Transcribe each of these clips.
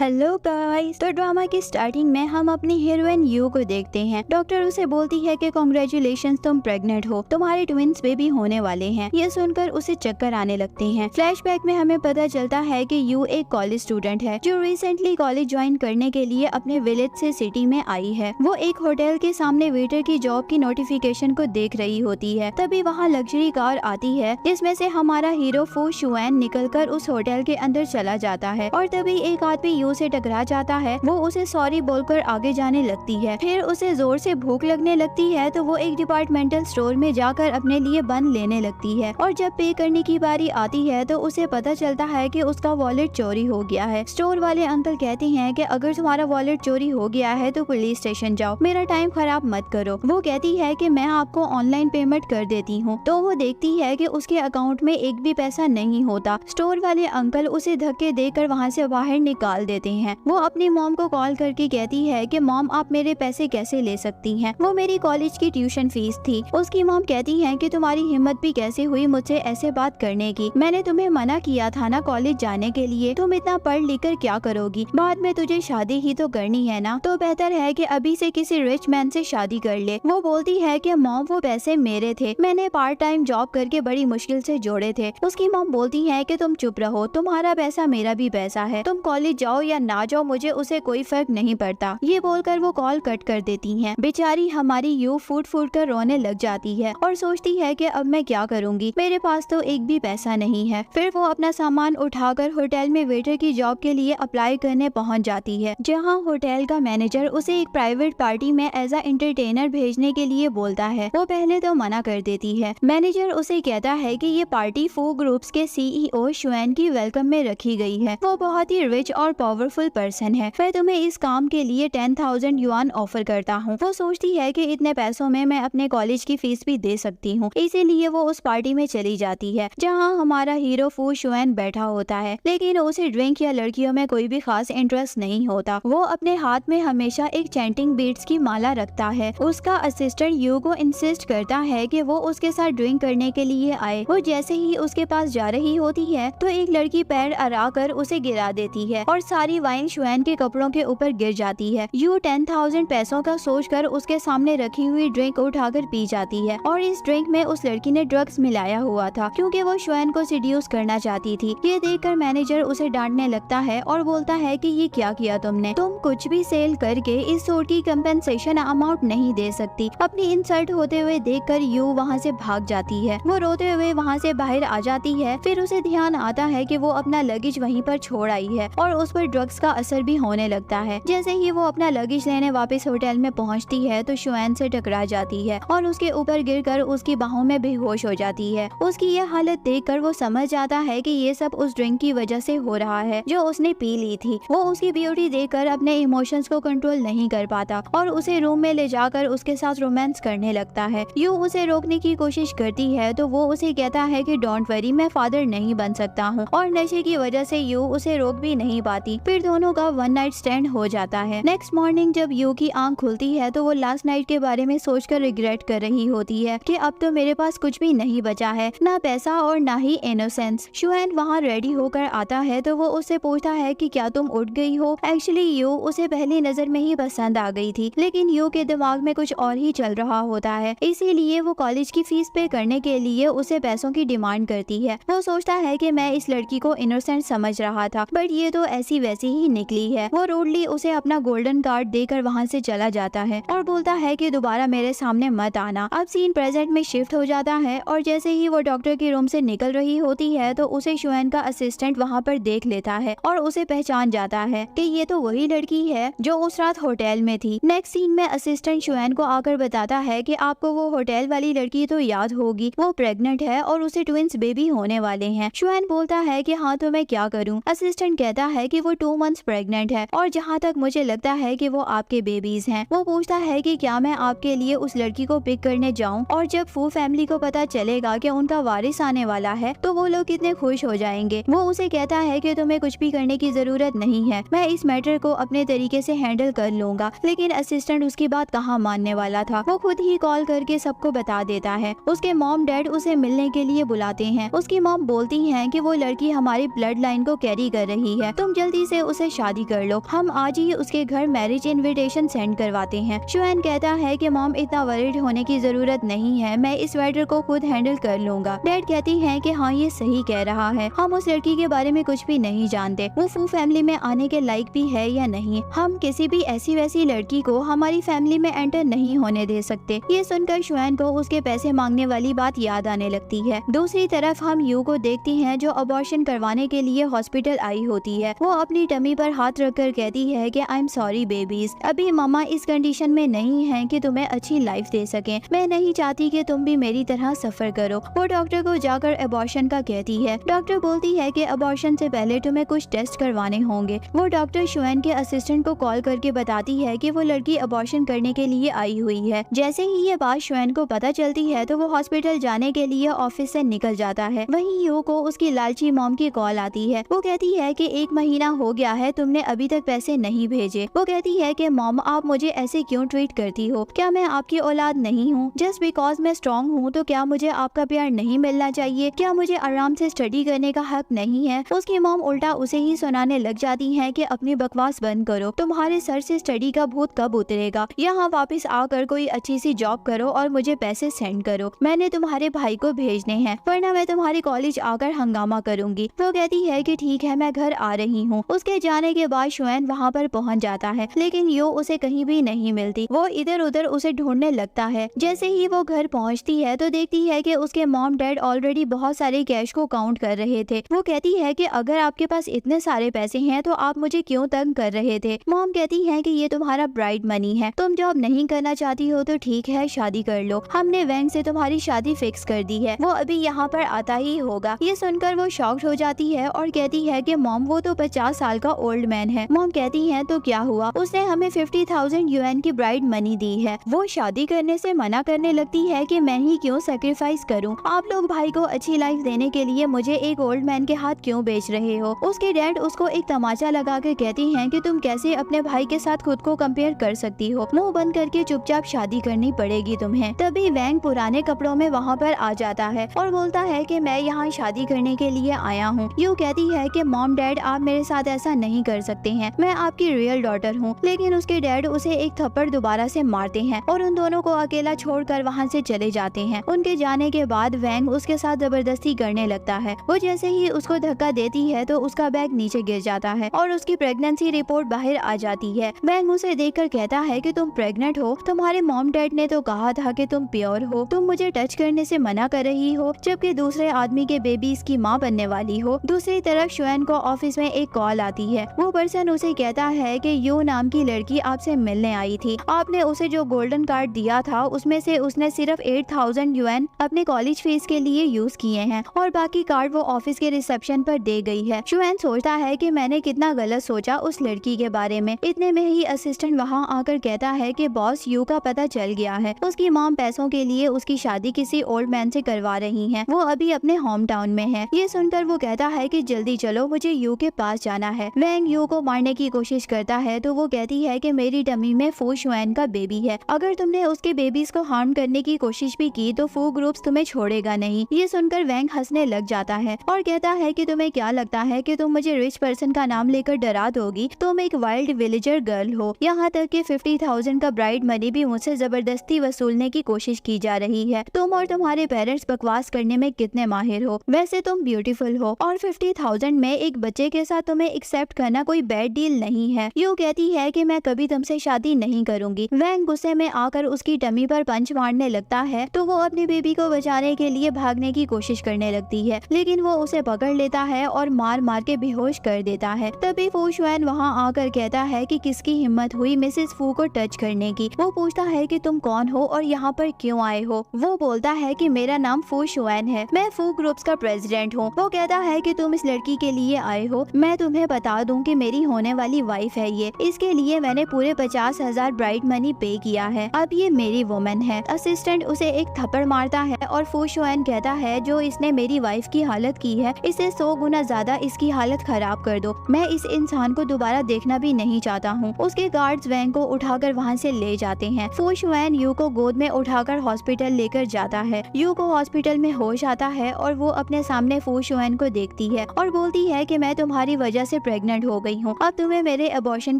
Hello guys, तो drama की starting में हम अपनी हीरोइन यू को देखते हैं। डॉक्टर उसे बोलती है कि कांग्रेचुलेशंस, तुम प्रेग्नेंट हो, तुम्हारे ट्विंस बेबी होने वाले हैं। ये सुनकर उसे चक्कर आने लगते हैं। फ्लैशबैक में हमें पता चलता है कि यू एक कॉलेज स्टूडेंट है जो रिसेंटली कॉलेज ज्वाइन करने के लिए अपने विलेज से सिटी में आई है। वो एक होटल के सामने वेटर की जॉब की नोटिफिकेशन को देख रही होती है। तभी वहाँ लग्जरी कार आती है जिसमें से हमारा हीरो फू शुएन निकलकर उस होटल के अंदर चला जाता है और तभी एक आदमी यू से टकरा जाता है। वो उसे सॉरी बोलकर आगे जाने लगती है। फिर उसे जोर से भूख लगने लगती है तो वो एक डिपार्टमेंटल स्टोर में जाकर अपने लिए बन लेने लगती है और जब पे करने की बारी आती है तो उसे पता चलता है कि उसका वॉलेट चोरी हो गया है। स्टोर वाले अंकल कहते हैं कि अगर तुम्हारा वॉलेट चोरी हो गया है तो पुलिस स्टेशन जाओ, मेरा टाइम खराब मत करो। वो कहती है कि मैं आपको ऑनलाइन पेमेंट कर देती हूँ। तो वो देखती है कि उसके अकाउंट में एक भी पैसा नहीं होता। स्टोर वाले अंकल उसे धक्के देकर वहाँ से बाहर निकाल देते हैं। वो अपनी मॉम को कॉल करके कहती है कि मॉम, आप मेरे पैसे कैसे ले सकती हैं? वो मेरी कॉलेज की ट्यूशन फीस थी। उसकी मॉम कहती है कि तुम्हारी हिम्मत भी कैसे हुई मुझसे ऐसे बात करने की? मैंने तुम्हें मना किया था ना कॉलेज जाने के लिए। तुम इतना पढ़ लिख कर क्या करोगी? बाद में तुझे शादी ही तो करनी है ना, तो बेहतर है कि अभी से किसी रिच मैन से शादी कर ले। वो बोलती है कि मॉम, वो पैसे मेरे थे, मैंने पार्ट टाइम जॉब करके बड़ी मुश्किल से जोड़े थे। उसकी मॉम बोलती है कि तुम चुप रहो, तुम्हारा पैसा मेरा भी पैसा है, तुम कॉलेज जाओ या ना जाओ मुझे उसे कोई फर्क नहीं पड़ता। ये बोलकर वो कॉल कट कर देती हैं। बेचारी हमारी यू फूट फूट कर रोने लग जाती है और सोचती है कि अब मैं क्या करूंगी, मेरे पास तो एक भी पैसा नहीं है। फिर वो अपना सामान उठाकर होटल में वेटर की जॉब के लिए अप्लाई करने पहुंच जाती है, जहां होटल का मैनेजर उसे एक प्राइवेट पार्टी में एज अ एंटरटेनर भेजने के लिए बोलता है। वो पहले तो मना कर देती है। मैनेजर उसे कहता है कि ये पार्टी फू ग्रुप्स के सीईओ शुएन की वेलकम में रखी गई है। वो बहुत ही रिच और पावरफुल पर्सन है। मैं तुम्हें इस काम के लिए 10,000 युआन ऑफर करता हूँ। वो सोचती है कि इतने पैसों में मैं अपने कॉलेज की फीस भी दे सकती हूँ, इसीलिए वो उस पार्टी में चली जाती है जहाँ हमारा हीरो फू शुएन बैठा होता है। लेकिन उसे ड्रिंक या लड़कियों में कोई भी खास इंटरेस्ट नहीं होता। वो अपने हाथ में हमेशा एक चैंटिंग बीट्स की माला रखता है। उसका असिस्टेंट यू को इंसिस्ट करता है कि वो उसके साथ ड्रिंक करने के लिए आए। वो जैसे ही उसके पास जा रही होती है तो एक लड़की पैर अड़ा कर उसे गिरा देती है और सारी वाइन शुएन के कपड़ों के ऊपर गिर जाती है। यू 10,000 पैसों का सोचकर उसके सामने रखी हुई ड्रिंक उठाकर पी जाती है और इस ड्रिंक में उस लड़की ने ड्रग्स मिलाया हुआ था क्योंकि वो शुएन को सिड्यूस करना चाहती थी। ये देखकर मैनेजर उसे डांटने लगता है और बोलता है कि ये क्या किया तुमने? तुम कुछ भी सेल करके इस सूट की कंपेंसेशन अमाउंट नहीं दे सकती। अपनी इंसल्ट होते हुए देखकर यू वहाँ से भाग जाती है। वो रोते हुए वहाँ से बाहर आ जाती है। फिर उसे ध्यान आता है कि वो अपना लगेज वहीं पर छोड़ आई है और उस पर ड्रग्स का असर भी होने लगता है। जैसे ही वो अपना लगेज लेने वापस होटल में पहुंचती है तो शुएन से टकरा जाती है और उसके ऊपर गिरकर उसकी बाहों में बेहोश हो जाती है। उसकी यह हालत देखकर वो समझ जाता है कि ये सब उस ड्रिंक की वजह से हो रहा है जो उसने पी ली थी। वो उसकी ब्यूटी देखकर अपने इमोशंस को कंट्रोल नहीं कर पाता और उसे रूम में ले जाकर उसके साथ रोमांस करने लगता है। यू उसे रोकने की कोशिश करती है तो वो उसे कहता है कि डोंट वरी, मैं फादर नहीं बन सकता हूँ और नशे की वजह से यू उसे रोक भी नहीं पाती। फिर दोनों का वन नाइट स्टैंड हो जाता है। नेक्स्ट मॉर्निंग जब यू की आंख खुलती है तो वो लास्ट नाइट के बारे में सोचकर रिग्रेट कर रही होती है कि अब तो मेरे पास कुछ भी नहीं बचा है, ना पैसा और ना ही इनोसेंस। शुएन वहाँ रेडी होकर आता है तो वो उससे पूछता है कि क्या तुम उठ गई हो? एक्चुअली यू उसे पहली नजर में ही पसंद आ गई थी, लेकिन यू के दिमाग में कुछ और ही चल रहा होता है, इसीलिए वो कॉलेज की फीस पे करने के लिए उसे पैसों की डिमांड करती है। वो सोचता है कि मैं इस लड़की को इनोसेंट समझ रहा था बट ये तो ऐसी वैसी ही निकली है। वो रूडली उसे अपना गोल्डन कार्ड देकर वहाँ से चला जाता है और बोलता है कि दोबारा मेरे सामने मत आना। अब सीन प्रेजेंट में शिफ्ट हो जाता है और जैसे ही वो डॉक्टर के रूम से निकल रही होती है तो उसे शुएन का असिस्टेंट वहाँ पर देख लेता है और उसे पहचान जाता है कि ये तो वही लड़की है जो उस रात होटल में थी। नेक्स्ट सीन में असिस्टेंट शुएन को आकर बताता है कि आपको वो होटल वाली लड़की तो याद होगी, वो प्रेग्नेंट है और उसे ट्विंस बेबी होने वाले हैं। शुएन बोलता है कि हाँ, तो मैं क्या करूँ? असिस्टेंट कहता है कि वो 2 मंथ्स प्रेग्नेंट है और जहाँ तक मुझे लगता है कि वो आपके बेबीज हैं। वो पूछता है कि क्या मैं आपके लिए उस लड़की को पिक करने जाऊँ और जब फू फैमिली को पता चलेगा कि उनका वारिस आने वाला है तो वो लोग कितने खुश हो जाएंगे। वो उसे कहता है कि तुम्हें कुछ भी करने की जरूरत नहीं है, मैं इस मैटर को अपने तरीके से हैंडल कर लूंगा। लेकिन असिस्टेंट उसकी बात कहाँ मानने वाला था। वो खुद ही कॉल करके सबको बता देता है। उसके मॉम डैड उसे मिलने के लिए बुलाते हैं। उसकी मॉम बोलती है कि वो लड़की हमारी ब्लड लाइन को कैरी कर रही है, तुम जल्दी से उसे शादी कर लो, हम आज ही उसके घर मैरिज इनविटेशन सेंड करवाते हैं। शुएन कहता है कि मॉम इतना वरीड होने की जरूरत नहीं है, मैं इस मैटर को खुद हैंडल कर लूंगा। डैड कहती है कि हाँ ये सही कह रहा है, हम उस लड़की के बारे में कुछ भी नहीं जानते, वो फू फैमिली में आने के लायक भी है या नहीं, हम किसी भी ऐसी वैसी लड़की को हमारी फैमिली में एंटर नहीं होने दे सकते। ये सुनकर शुएन को उसके पैसे मांगने वाली बात याद आने लगती है। दूसरी तरफ हम यू को देखती हैं जो अबॉर्शन करवाने के लिए हॉस्पिटल आई होती है। वो अपनी टमी पर हाथ रखकर कहती है कि आई एम सॉरी बेबीज, अभी मामा इस कंडीशन में नहीं है कि तुम्हें अच्छी लाइफ दे सकें, मैं नहीं चाहती कि तुम भी मेरी तरह सफर करो। वो डॉक्टर को जाकर अबॉर्शन का कहती है। डॉक्टर बोलती है कि अबॉर्शन से पहले तुम्हें कुछ टेस्ट करवाने होंगे। वो डॉक्टर शुएन के असिस्टेंट को कॉल करके बताती है कि वो लड़की अबॉर्शन करने के लिए आई हुई है। जैसे ही ये बात शुएन को पता चलती है तो वो हॉस्पिटल जाने के लिए ऑफिस से निकल जाता है। वहीं यू को उसकी लालची मॉम की कॉल आती है। वो कहती है कि 1 महीना हो गया है, तुमने अभी तक पैसे नहीं भेजे। वो कहती है कि मॉम आप मुझे ऐसे क्यों ट्रीट करती हो, क्या मैं आपकी औलाद नहीं हूँ? जस्ट बिकॉज मैं स्ट्रॉन्ग हूँ तो क्या मुझे आपका प्यार नहीं मिलना चाहिए? क्या मुझे आराम से स्टडी करने का हक नहीं है? उसकी मॉम उल्टा उसे ही सुनाने लग जाती है कि अपनी बकवास बंद करो, तुम्हारे सर से स्टडी का भूत कब उतरेगा? यहाँ वापस आकर कोई अच्छी सी जॉब करो और मुझे पैसे सेंड करो, मैंने तुम्हारे भाई को भेजने हैं, वरना मैं तुम्हारे कॉलेज आकर हंगामा करूंगी। वो कहती है कि ठीक है मैं घर आ रही हूँ। उसके जाने के बाद शुएन वहाँ पर पहुँच जाता है, लेकिन यो उसे कहीं भी नहीं मिलती। वो इधर उधर उसे ढूंढने लगता है। जैसे ही वो घर पहुँचती है तो देखती है कि उसके मॉम डैड ऑलरेडी बहुत सारे कैश को काउंट कर रहे थे। वो कहती है कि अगर आपके पास इतने सारे पैसे हैं तो आप मुझे क्यों तंग कर रहे थे? मॉम कहती है कि ये तुम्हारा ब्राइड मनी है, तुम जॉब नहीं करना चाहती हो तो ठीक है शादी कर लो, हमने वैंग से तुम्हारी शादी फिक्स कर दी है, वो अभी यहाँ पर आता ही होगा। ये सुनकर वो शॉक्ड हो जाती है और कहती है कि मॉम वो तो 50 साल का ओल्ड मैन है। मॉम कहती है तो क्या हुआ, उसने हमें 50,000 UN की ब्राइड मनी दी है। वो शादी करने से मना करने लगती है कि मैं ही क्यों सैक्रिफाइस करूं, आप लोग भाई को अच्छी लाइफ देने के लिए मुझे एक ओल्ड मैन के हाथ क्यों बेच रहे हो? उसके डैड उसको एक तमाचा लगा कर कहती हैं कि तुम कैसे अपने भाई के साथ खुद को कंपेयर कर सकती हो, मुंह बंद करके चुपचाप शादी करनी पड़ेगी तुम्हें। तभी वैंग पुराने कपड़ों में वहाँ पर आ जाता है और बोलता है कि मैं यहाँ शादी करने के लिए आया हूँ। यू कहती है कि मॉम डैड आप मेरे साथ ऐसा नहीं कर सकते हैं, मैं आपकी रियल डॉटर हूँ। लेकिन उसके डैड उसे एक थप्पड़ दोबारा से मारते हैं और उन दोनों को अकेला छोड़कर वहाँ से चले जाते हैं। उनके जाने के बाद वैंग उसके साथ जबरदस्ती करने लगता है। वो जैसे ही उसको धक्का देती है तो उसका बैग नीचे गिर जाता है और उसकी प्रेगनेंसी रिपोर्ट बाहर आ जाती है। वैंग उसे देखकर कहता है कि तुम प्रेग्नेंट हो, तुम्हारे मॉम डैड ने तो कहा था कि तुम प्योर हो, तुम मुझे टच करने से मना कर रही हो जबकि दूसरे आदमी के बेबीज की माँ बनने वाली हो। दूसरी तरफ शुएन को ऑफिस में एक कॉल आती है। वो पर्सन उसे कहता है कि यू नाम की लड़की आपसे मिलने आई थी, आपने उसे जो गोल्डन कार्ड दिया था उसमें से उसने सिर्फ 8,000 UN अपने कॉलेज फीस के लिए यूज किए हैं और बाकी कार्ड वो ऑफिस के रिसेप्शन पर दे गई है। शुएन सोचता है कि मैंने कितना गलत सोचा उस लड़की के बारे में। इतने में ही असिस्टेंट वहाँ आकर कहता है कि बॉस यू का पता चल गया है, उसकी मॉम पैसों के लिए उसकी शादी किसी ओल्ड मैन से करवा रही है, वो अभी अपने होम टाउन में है। ये सुनकर वो कहता है कि जल्दी चलो मुझे यू के पास जाना है। वैंग यू को मारने की कोशिश करता है तो वो कहती है कि मेरी टमी में फू शुएन का बेबी है, अगर तुमने उसके बेबीज को हार्म करने की कोशिश भी की तो फू ग्रुप्स तुम्हें छोड़ेगा नहीं। ये सुनकर वैंग हंसने लग जाता है और कहता है कि तुम्हें क्या लगता है कि तुम मुझे रिच पर्सन का नाम लेकर डरा दोगी? तुम एक वाइल्ड विलेजर गर्ल हो, यहाँ तक कि 50,000 का ब्राइड मनी भी मुझसे जबरदस्ती वसूलने की कोशिश की जा रही है। तुम और तुम्हारे पेरेंट्स बकवास करने में कितने माहिर हो, वैसे तुम ब्यूटीफुल हो और 50,000 में एक बच्चे के साथ तुम्हें एक्सेप्ट करना कोई बैड डील नहीं है। यू कहती है कि मैं कभी तुमसे शादी नहीं करूंगी। वैंग गुस्से में आकर उसकी टमी पर पंच मारने लगता है तो वो अपनी बेबी को बचाने के लिए भागने की कोशिश करने लगती है, लेकिन वो उसे पकड़ लेता है और मार मार के बेहोश कर देता है। तभी फू शुएन वहाँ आकर कहता है कि किसकी हिम्मत हुई मिसेस फू को टच करने की। वो पूछता है कि तुम कौन हो और यहाँ पर क्यों आए हो? वो बोलता है कि मेरा नाम फू शुएन है, मैं फू ग्रुप्स का प्रेसिडेंट हूँ। वो कहता है कि तुम इस लड़की के लिए आए हो, मैं तुम्हें बता दूं कि मेरी होने वाली वाइफ है ये, इसके लिए मैंने पूरे 50,000 ब्राइड मनी पे किया है, अब ये मेरी वुमन है। असिस्टेंट उसे एक थप्पड़ मारता है और फू शुएन कहता है जो इसने मेरी वाइफ की हालत की है इसे 100 गुना ज्यादा इसकी हालत खराब कर दो, मैं इस इंसान को दोबारा देखना भी नहीं चाहता हूँ। उसके गार्ड्स वैंग को उठाकर वहाँ से ले जाते हैं। फू शुएन यू को गोद में उठाकर हॉस्पिटल लेकर जाता है। यू को हॉस्पिटल में होश आता है और वो अपने सामने फू शुएन को देखती है और बोलती है कि मैं तुम्हारी वजह से प्रेग्नेंट हो गई हूँ, अब तुम्हें मेरे अबॉर्शन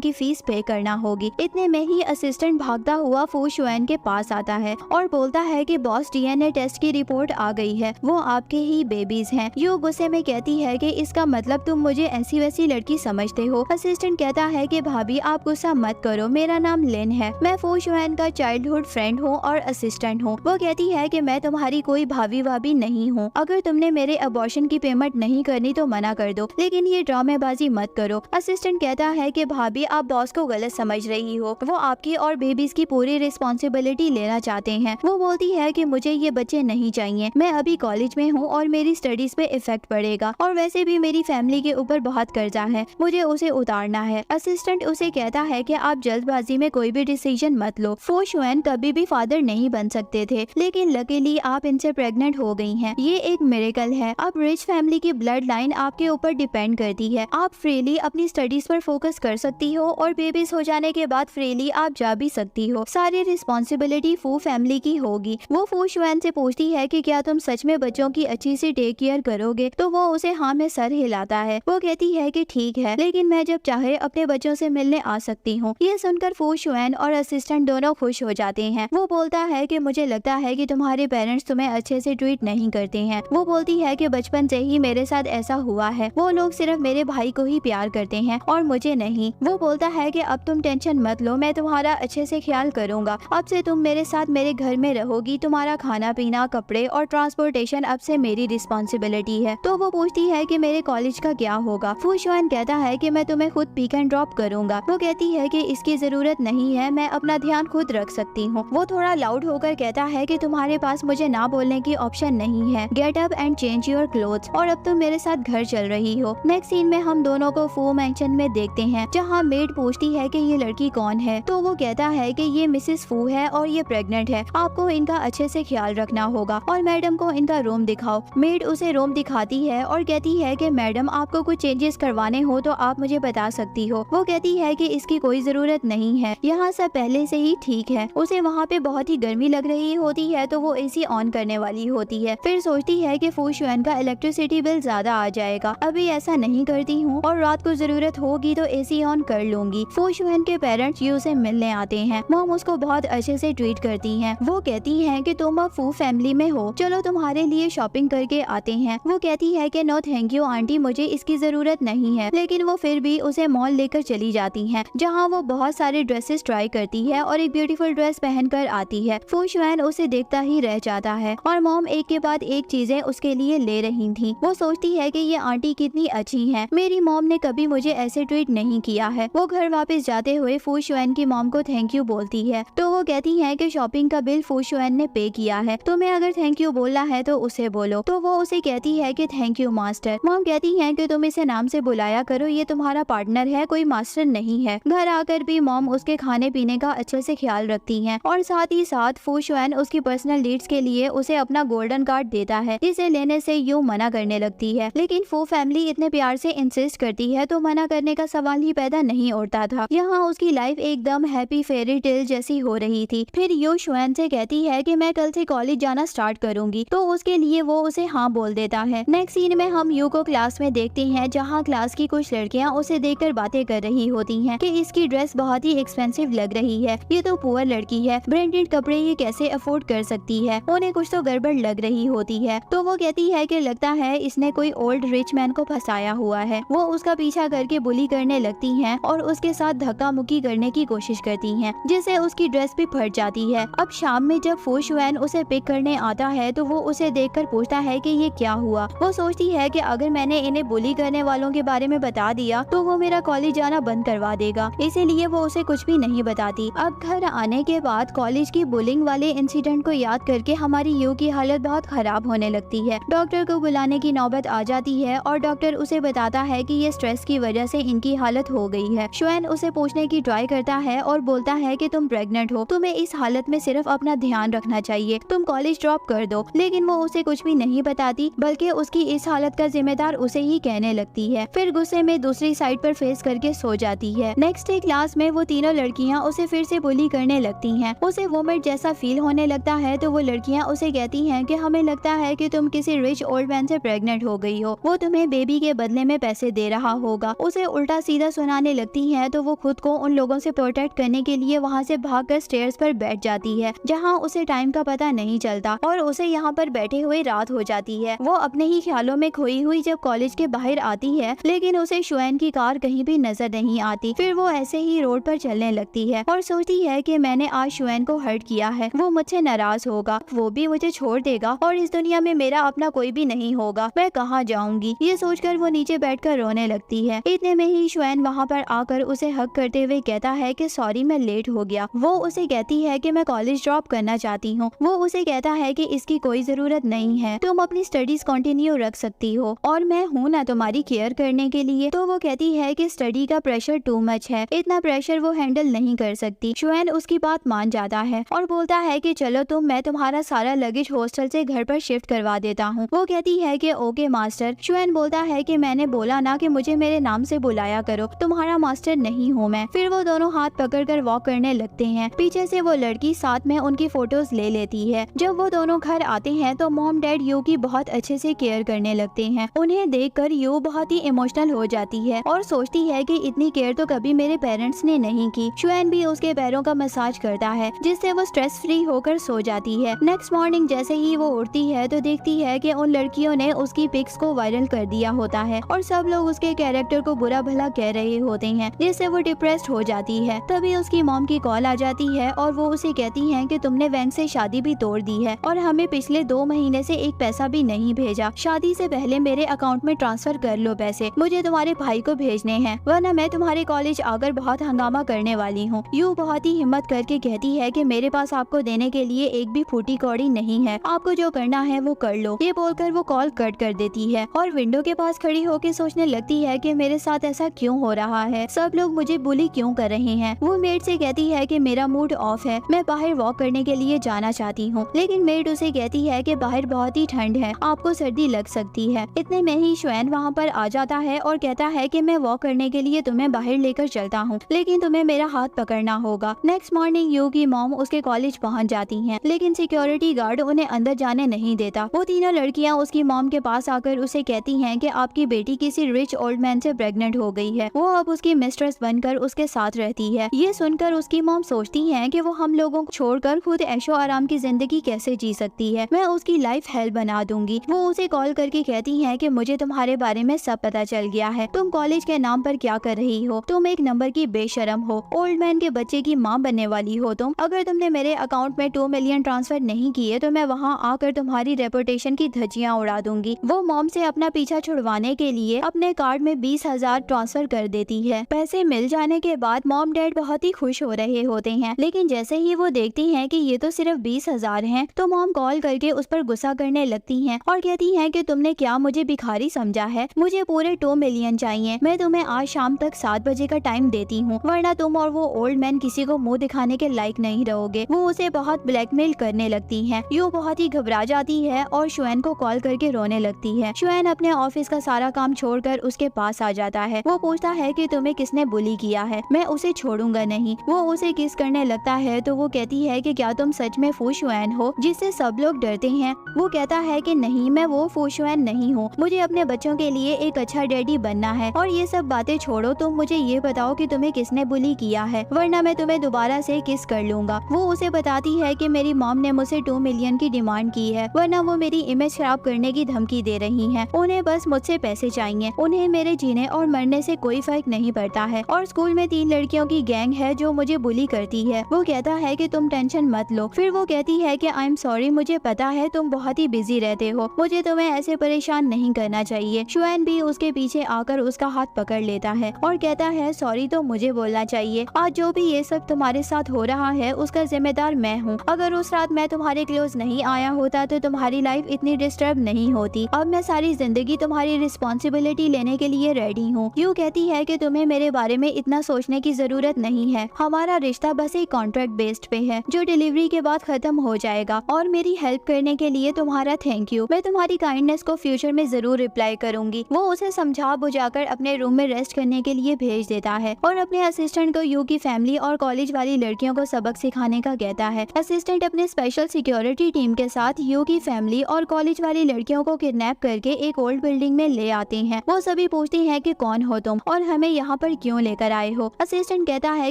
की फीस पे करना होगी। इतने में ही असिस्टेंट भागता हुआ फू शुएन के पास आता है और बोलता है कि बॉस डीएनए टेस्ट की रिपोर्ट आ गई है, वो आपके ही बेबीज हैं। यू गुस्से में कहती है कि इसका मतलब तुम मुझे ऐसी वैसी लड़की समझते हो। असिस्टेंट कहता है कि भाभी आप गुस्सा मत करो, मेरा नाम लिन है, मैं फू शुएन का चाइल्डहुड फ्रेंड हूँ और असिस्टेंट हूँ। वो कहती है कि मैं तुम्हारी कोई भाभी भाभी नहीं हूँ, अगर तुमने मेरे अबॉर्शन की पेमेंट नहीं करनी तो मना कर दो, लेकिन ये ड्रामेबाजी मत करो। असिस्टेंट कहता है कि भाभी आप बॉस को गलत समझ रही हो, वो आपकी और बेबीज की पूरी रिस्पॉन्सिबिलिटी लेना चाहते हैं। वो बोलती है कि मुझे ये बच्चे नहीं चाहिए, मैं अभी कॉलेज में हूँ और मेरी स्टडीज पे इफेक्ट पड़ेगा और वैसे भी मेरी फैमिली के ऊपर बहुत कर्जा है, मुझे उसे उतारना है। असिस्टेंट उसे कहता है कि आप जल्दबाजी में कोई भी डिसीजन मत लो, फू शुएन कभी भी फादर नहीं बन सकते थे, लेकिन लकीली आप इनसे प्रेग्नेंट हो गई हैं, ये एक मिरेकल है। अब रिच फैमिली की ब्लड लाइन आपके ऊपर डिपेंड करती है, आप फ्रीली अपनी स्टडीज पर फोकस कर सकती हो और बेबीज हो जाने के बाद फ्रीली आप जा भी सकती हो, सारी रिस्पॉन्सिबिलिटी फू फैमिली की होगी। वो फू शुएन से पूछती है कि क्या तुम सच में बच्चों की अच्छी सी टेक केयर करोगे, तो वो उसे हाँ में सर हिलाता है। वो कहती है कि ठीक है, लेकिन मैं जब चाहे अपने बच्चों से मिलने आ सकती हूँ। ये सुनकर फू शुएन और असिस्टेंट दोनों खुश हो जाते हैं। वो बोलता है कि मुझे लगता है कि तुम्हारे पेरेंट्स तुम्हें अच्छे से ट्रीट नहीं करते हैं। वो बोलती है कि बचपन से ही मेरे साथ ऐसा हुआ है, वो लोग सिर्फ मेरे भाई को ही प्यार करते हैं और मुझे नहीं। वो बोलता है कि अब तुम टेंशन मत लो, मैं तुम्हारा अच्छे से ख्याल करूंगा, अब से तुम मेरे साथ मेरे घर में रहोगी, तुम्हारा खाना पीना कपड़े और ट्रांसपोर्टेशन अब से मेरी रिस्पॉन्सिबिलिटी है। तो वो पूछती है कि मेरे कॉलेज का क्या होगा। फू शुएन कहता है कि मैं तुम्हें खुद पिक एंड ड्रॉप करूंगा। वो कहती है कि इसकी जरूरत नहीं है, मैं अपना ध्यान खुद रख सकती हूँ। वो थोड़ा लाउड होकर कहता है कि तुम्हारे पास मुझे ना बोलने की ऑप्शन नहीं है, get up and change your clothes, और अब तुम मेरे साथ घर चल रही हो। नेक्स्ट सीन में हम दोनों को फू मैंशन में देखते हैं, जहाँ मेड पूछती है कि ये लड़की कौन है, तो वो कहता है कि ये मिसेस फू है और ये प्रेग्नेंट है, आपको इनका अच्छे से ख्याल रखना होगा और मैडम को इनका रूम दिखाओ। मेड उसे रूम दिखाती है और कहती है कि मैडम आपको कुछ चेंजेस करवाने हो तो आप मुझे बता सकती हो। वो कहती है कि इसकी कोई जरूरत नहीं है, यहाँ सब पहले से ही ठीक है। उसे वहाँ पे बहुत ही गर्मी लग रही होती है तो वो एसी ऑन करने वाली होती है, फिर सोचती है कि फू शुएन का इलेक्ट्रिसिटी बिल ज्यादा आ जाएगा, अभी ऐसा नहीं करती हूँ और रात को जरूरत होगी तो एसी ऑन कर लूंगी। फू शुएन के पेरेंट्स यू से मिलने आते हैं। मॉम उसको बहुत अच्छे से ट्रीट करती हैं। वो कहती हैं कि तुम अब फू फैमिली में हो, चलो तुम्हारे लिए शॉपिंग करके आते हैं। वो कहती है कि नो थैंक यू आंटी, मुझे इसकी जरूरत नहीं है, लेकिन वो फिर भी उसे मॉल लेकर चली जाती हैं, जहाँ वो बहुत सारे ड्रेसेस ट्राई करती है और एक ब्यूटीफुल ड्रेस पहनकर आती है। फू शुएन उसे देखता ही रह जाता है और मॉम एक के बाद एक चीजें उसके लिए ले रही थी। वो सोचती है कि ये आंटी कितनी अच्छी है, मेरी मॉम ने कभी मुझे ऐसे ट्रीट नहीं किया है। वो घर वापस जाते हुए फू शुएन की मॉम को थैंक यू बोलती है, तो वो कहती है कि शॉपिंग का बिल फू शुएन ने पे किया है, तुम्हें अगर थैंक यू बोलना है तो उसे बोलो। तो वो उसे कहती है कि थैंक यू मास्टर। मॉम कहती है कि तुम इसे नाम से बुलाया करो, ये तुम्हारा पार्टनर है, कोई मास्टर नहीं है। घर आकर भी मॉम उसके खाने पीने का अच्छे से ख्याल रखती हैं और साथ ही साथ फू शुएन उसकी पर्सनल नीड्स के लिए उसे अपना गोल्डन कार्ड देता है, जिसे लेने से यू मना करने लगती है, लेकिन फू फैमिली इतने प्यार से इंसिस्ट करती है तो मना करने का सवाल ही पैदा नहीं उठता था। यहाँ उसकी लाइफ एकदम हैप्पी फेरी टेल जैसी हो रही थी। फिर यू शुएन से कहती है कि मैं कल से कॉलेज जाना स्टार्ट करूंगी, तो उसके लिए वो उसे हाँ बोल देता है। नेक्स्ट सीन में हम यू को क्लास में देखते हैं, जहाँ क्लास की कुछ लड़कियाँ उसे देखकर बातें कर रही होती हैं कि इसकी ड्रेस बहुत ही एक्सपेंसिव लग रही है, ये तो पुअर लड़की है, ब्रांडेड कपड़े ये कैसे अफोर्ड कर सकती है। उन्हें कुछ तो गड़बड़ लग रही होती है, तो वो कहती है कि लगता है इसने कोई ओल्ड रिच मैन को फंसाया हुआ है। वो उसका पीछा करके बुली करने लगती हैं और उसके साथ धक्का मुक्की करने की कोशिश करती हैं, जिससे उसकी ड्रेस भी फट जाती है। अब शाम में जब फू शुएन उसे पिक करने आता है तो वो उसे देखकर पूछता है कि ये क्या हुआ। वो सोचती है कि अगर मैंने इन्हें बुली करने वालों के बारे में बता दिया तो वो मेरा कॉलेज जाना बंद करवा देगा, इसीलिए वो उसे कुछ भी नहीं बताती। अब घर आने के बाद कॉलेज की बुलिंग वाले इंसिडेंट को याद करके हमारी यू की हालत बहुत खराब होने लगती है। डॉक्टर को बुलाने की नौबत आ जाती है और डॉक्टर उसे बताता है कि ये स्ट्रेस की वजह से इनकी हालत हो गई है। शुएन उसे पूछने की ट्राई करता है और बोलता है कि तुम प्रेग्नेंट हो, तुम्हें इस हालत में सिर्फ अपना ध्यान रखना चाहिए, तुम कॉलेज ड्रॉप कर दो, लेकिन वो उसे कुछ भी नहीं बताती, बल्कि उसकी इस हालत का जिम्मेदार उसे ही कहने लगती है। फिर गुस्से में दूसरी साइड पर फेस करके सो जाती है। नेक्स्ट डे क्लास में वो तीनों लड़कियां उसे फिर से बुली करने लगती हैं। उसे वोमिट जैसा फील होने लगता है तो वो लड़कियां उसे कहती हैं कि हमें लगता है कि तुम किसी रिच ओल्ड मैन से प्रेग्नेंट हो गई हो, वो तुम्हें बेबी के बदले में पैसे दे रहा होगा, उसे उल्टा सीधा सुनाने लगती है। तो वो खुद को उन लोगों से प्रोटेक्ट करने के लिए वहाँ से भागकर स्टेयर्स पर बैठ जाती है, जहाँ उसे टाइम का पता नहीं चलता और उसे यहाँ पर बैठे हुए रात हो जाती है। वो अपने ही ख्यालों में खोई हुई जब कॉलेज के बाहर आती है, लेकिन उसे शुएन की कार कहीं भी नजर नहीं आती। फिर वो ऐसे ही रोड पर चलने लगती है और सोचती है कि मैंने आज शुएन को हर्ट किया है, वो मुझसे नाराज होगा, वो भी मुझे छोड़ देगा और इस दुनिया में मेरा अपना कोई भी नहीं होगा, मैं कहाँ जाऊंगी। ये सोचकर वो नीचे बैठकर रोने लगती है। इतने में ही शुएन वहाँ पर आकर उसे हग करते हुए कहता है कि सॉरी मैं लेट हो गया। वो उसे कहती है कि मैं कॉलेज ड्रॉप करना चाहती हूँ। वो उसे कहता है कि इसकी कोई जरूरत नहीं है, तुम अपनी स्टडीज कंटिन्यू रख सकती हो और मैं हूँ ना तुम्हारी केयर करने के लिए। तो वो कहती है कि स्टडी का प्रेशर टू मच है, इतना प्रेशर वो हैंडल नहीं कर सकती। शुएन उसकी बात मान जाता है और बोलता है कि चलो मैं तुम्हारा सारा लगेज हॉस्टल से घर पर शिफ्ट करवा देता हूँ। वो कहती है कि ओके मास्टर। शुएन बोलता है कि मैंने बोला ना कि मुझे मेरे नाम से बुलाया करो, तुम्हारा मास्टर नहीं हूँ मैं। फिर वो दोनों हाथ पकड़कर वॉक करने लगते हैं। पीछे से वो लड़की साथ में उनकी फोटोज ले लेती है। जब वो दोनों घर आते हैं तो मॉम डैड यू की बहुत अच्छे से केयर करने लगते हैं। उन्हें देखकर यू बहुत ही इमोशनल हो जाती है और सोचती है कि इतनी केयर तो कभी मेरे पेरेंट्स ने नहीं की। शुएन भी उसके पैरों का मसाज करता है, जिससे वो स्ट्रेस फ्री होकर सो जाती है। नेक्स्ट मॉर्निंग जैसे ही वो उठती है तो देखती है कि उन लड़कियों ने उसकी पिक्स को वायरल कर दिया होता है और सब लोग उसके कैरेक्टर को बुरा भला कह रहे होते हैं, जिससे वो डिप्रेस्ड हो जाती है। तभी उसकी मॉम की कॉल आ जाती है और वो उसे कहती हैं कि तुमने वैंग से शादी भी तोड़ दी है और हमें पिछले 2 महीने से एक पैसा भी नहीं भेजा। शादी से पहले मेरे अकाउंट में ट्रांसफर कर लो पैसे, मुझे तुम्हारे भाई को भेजने हैं, वरना मैं तुम्हारे कॉलेज आकर बहुत हंगामा करने वाली हूँ। यू बहुत ही हिम्मत करके कहती है कि मेरे पास आपको देने के लिए एक भी फूटी कौड़ी नहीं है, आपको जो करना है वो कर लो। ये बोलकर वो कॉल कट कर देती है और विंडो के पास खड़ी होकर सोचने लगती है कि मेरे साथ ऐसा क्यों हो रहा है, सब लोग मुझे बुली क्यों कर रहे हैं। वो मेड से कहती है कि मेरा मूड ऑफ है, मैं बाहर वॉक करने के लिए जाना चाहती हूँ, लेकिन मेड उसे कहती है कि बाहर बहुत ही ठंड है, आपको सर्दी लग सकती है। इतने में ही शुएन वहाँ पर आ जाता है और कहता है कि मैं वॉक करने के लिए तुम्हें बाहर लेकर चलता हूँ, लेकिन तुम्हें मेरा हाथ पकड़ना होगा। नेक्स्ट मॉर्निंग यू की मॉम उसके कॉलेज पहुँच जाती है, लेकिन सिक्योरिटी गार्ड उन्हें अंदर जाने नहीं देता। वो तीनों लड़कियां उसकी मॉम के पास आकर उसे कहती हैं कि आपकी बेटी किसी रिच ओल्ड मैन से प्रेग्नेंट हो गई है, वो अब उसकी मिस्ट्रेस बनकर उसके साथ रहती है। ये सुनकर उसकी मॉम सोचती हैं कि वो हम लोगों को छोड़कर खुद ऐशो आराम की जिंदगी कैसे जी सकती है, मैं उसकी लाइफ हेल बना दूंगी। वो उसे कॉल करके कहती हैं कि मुझे तुम्हारे बारे में सब पता चल गया है, तुम कॉलेज के नाम पर क्या कर रही हो, तुम एक नंबर की बेशरम हो, ओल्ड मैन के बच्चे की माँ बनने वाली हो तुम। अगर तुमने मेरे अकाउंट में 2 मिलियन ट्रांसफर नहीं किए तो मैं वहाँ आकर तुम्हारी रेपुटेशन की धज्जियां उड़ा दूंगी। वो मॉम से अपना पीछा छुड़वाने के लिए अपने कार्ड में 20,000 ट्रांसफर कर देती है। पैसे मिल जाने के बाद मॉम डैड बहुत ही खुश हो रहे होते हैं, लेकिन जैसे ही वो देखती हैं कि ये तो सिर्फ 20,000 हैं, तो मॉम कॉल करके उस पर गुस्सा करने लगती हैं और कहती हैं कि तुमने क्या मुझे भिखारी समझा है, मुझे पूरे 2 मिलियन चाहिए, मैं तुम्हें आज शाम तक 7 बजे का टाइम देती हूँ, वरना तुम और वो ओल्ड मैन किसी को मुंह दिखाने के लायक नहीं रहोगे। वो उसे बहुत ब्लैकमेल करने लगती है। यू बहुत ही घबरा जाती है और शुएन को कॉल करके रोने लगती है। शुएन अपने ऑफिस का सारा काम छोड़कर उसके पास आ जाता है। वो पूछता है कि तुम्हें किसने बुली किया है, मैं उसे छोड़ूंगा नहीं। वो उसे किस करने लगता है तो वो कहती है कि क्या तुम सच में फू शुएन हो जिससे सब लोग डरते हैं। वो कहता है कि नहीं, मैं वो फू शुएन नहीं हूँ, मुझे अपने बच्चों के लिए एक अच्छा डैडी बनना है और ये सब बातें छोड़ो, तुम मुझे ये बताओ कि तुम्हें किसने बुली किया है, वरना मैं तुम्हें दोबारा से किस कर लूंगा। वो उसे बताती है कि मेरी मॉम ने मुझसे 2 मिलियन की डिमांड की है, वरना वो मेरी इमेज खराब करने की धमकी दे रही हैं। उन्हें बस मुझसे पैसे चाहिए, उन्हें मेरे जीने और मरने से कोई फर्क नहीं पड़ता है। और स्कूल में 3 लड़कियों की गैंग है जो मुझे बुली करती है। वो कहता है कि तुम टेंशन मत लो। फिर वो कहती है कि आई एम सॉरी, मुझे पता है तुम बहुत ही बिजी रहते हो, मुझे तुम्हें ऐसे परेशान नहीं करना चाहिए। शुएन भी उसके पीछे आकर उसका हाथ पकड़ लेता है और कहता है सॉरी तो मुझे बोलना चाहिए, आज जो भी ये सब तुम्हारे साथ हो रहा है उसका जिम्मेदार मैं हूँ। अगर उस रात मैं तुम्हारे क्लोज नहीं आया होता तो तुम्हारी लाइफ इतनी डिस्टर्ब नहीं होती। अब मैं सारी जिंदगी तुम्हारी रिस्पॉन्सिबिलिटी लेने के लिए रेडी हूँ। यू कहती है कि तुम्हें मेरे बारे में इतना सोचने की जरूरत नहीं है, हमारा रिश्ता बस एक कॉन्ट्रैक्ट बेस्ड पे है जो डिलीवरी के बाद खत्म हो जाएगा। और मेरी हेल्प करने के लिए तुम्हारा थैंक यू, मैं तुम्हारी काइंडनेस को फ्यूचर में जरूर रिप्लाई करूंगी। वो उसे समझा बुझाकर अपने रूम में रेस्ट करने के लिए भेज देता है और अपने असिस्टेंट को यू की फैमिली और कॉलेज वाली लड़कियों को सबक सिखाने का कहता है। असिस्टेंट अपने स्पेशल सिक्योरिटी टीम के साथ यू की फैमिली और कॉलेज वाली लड़कियों को किडनैप करके एक ओल्ड बिल्डिंग में ले आते हैं। वो सभी पूछते हैं कि कौन हो तुम और हमें यहाँ पर क्यों लेकर आए हो। असिस्टेंट कहता है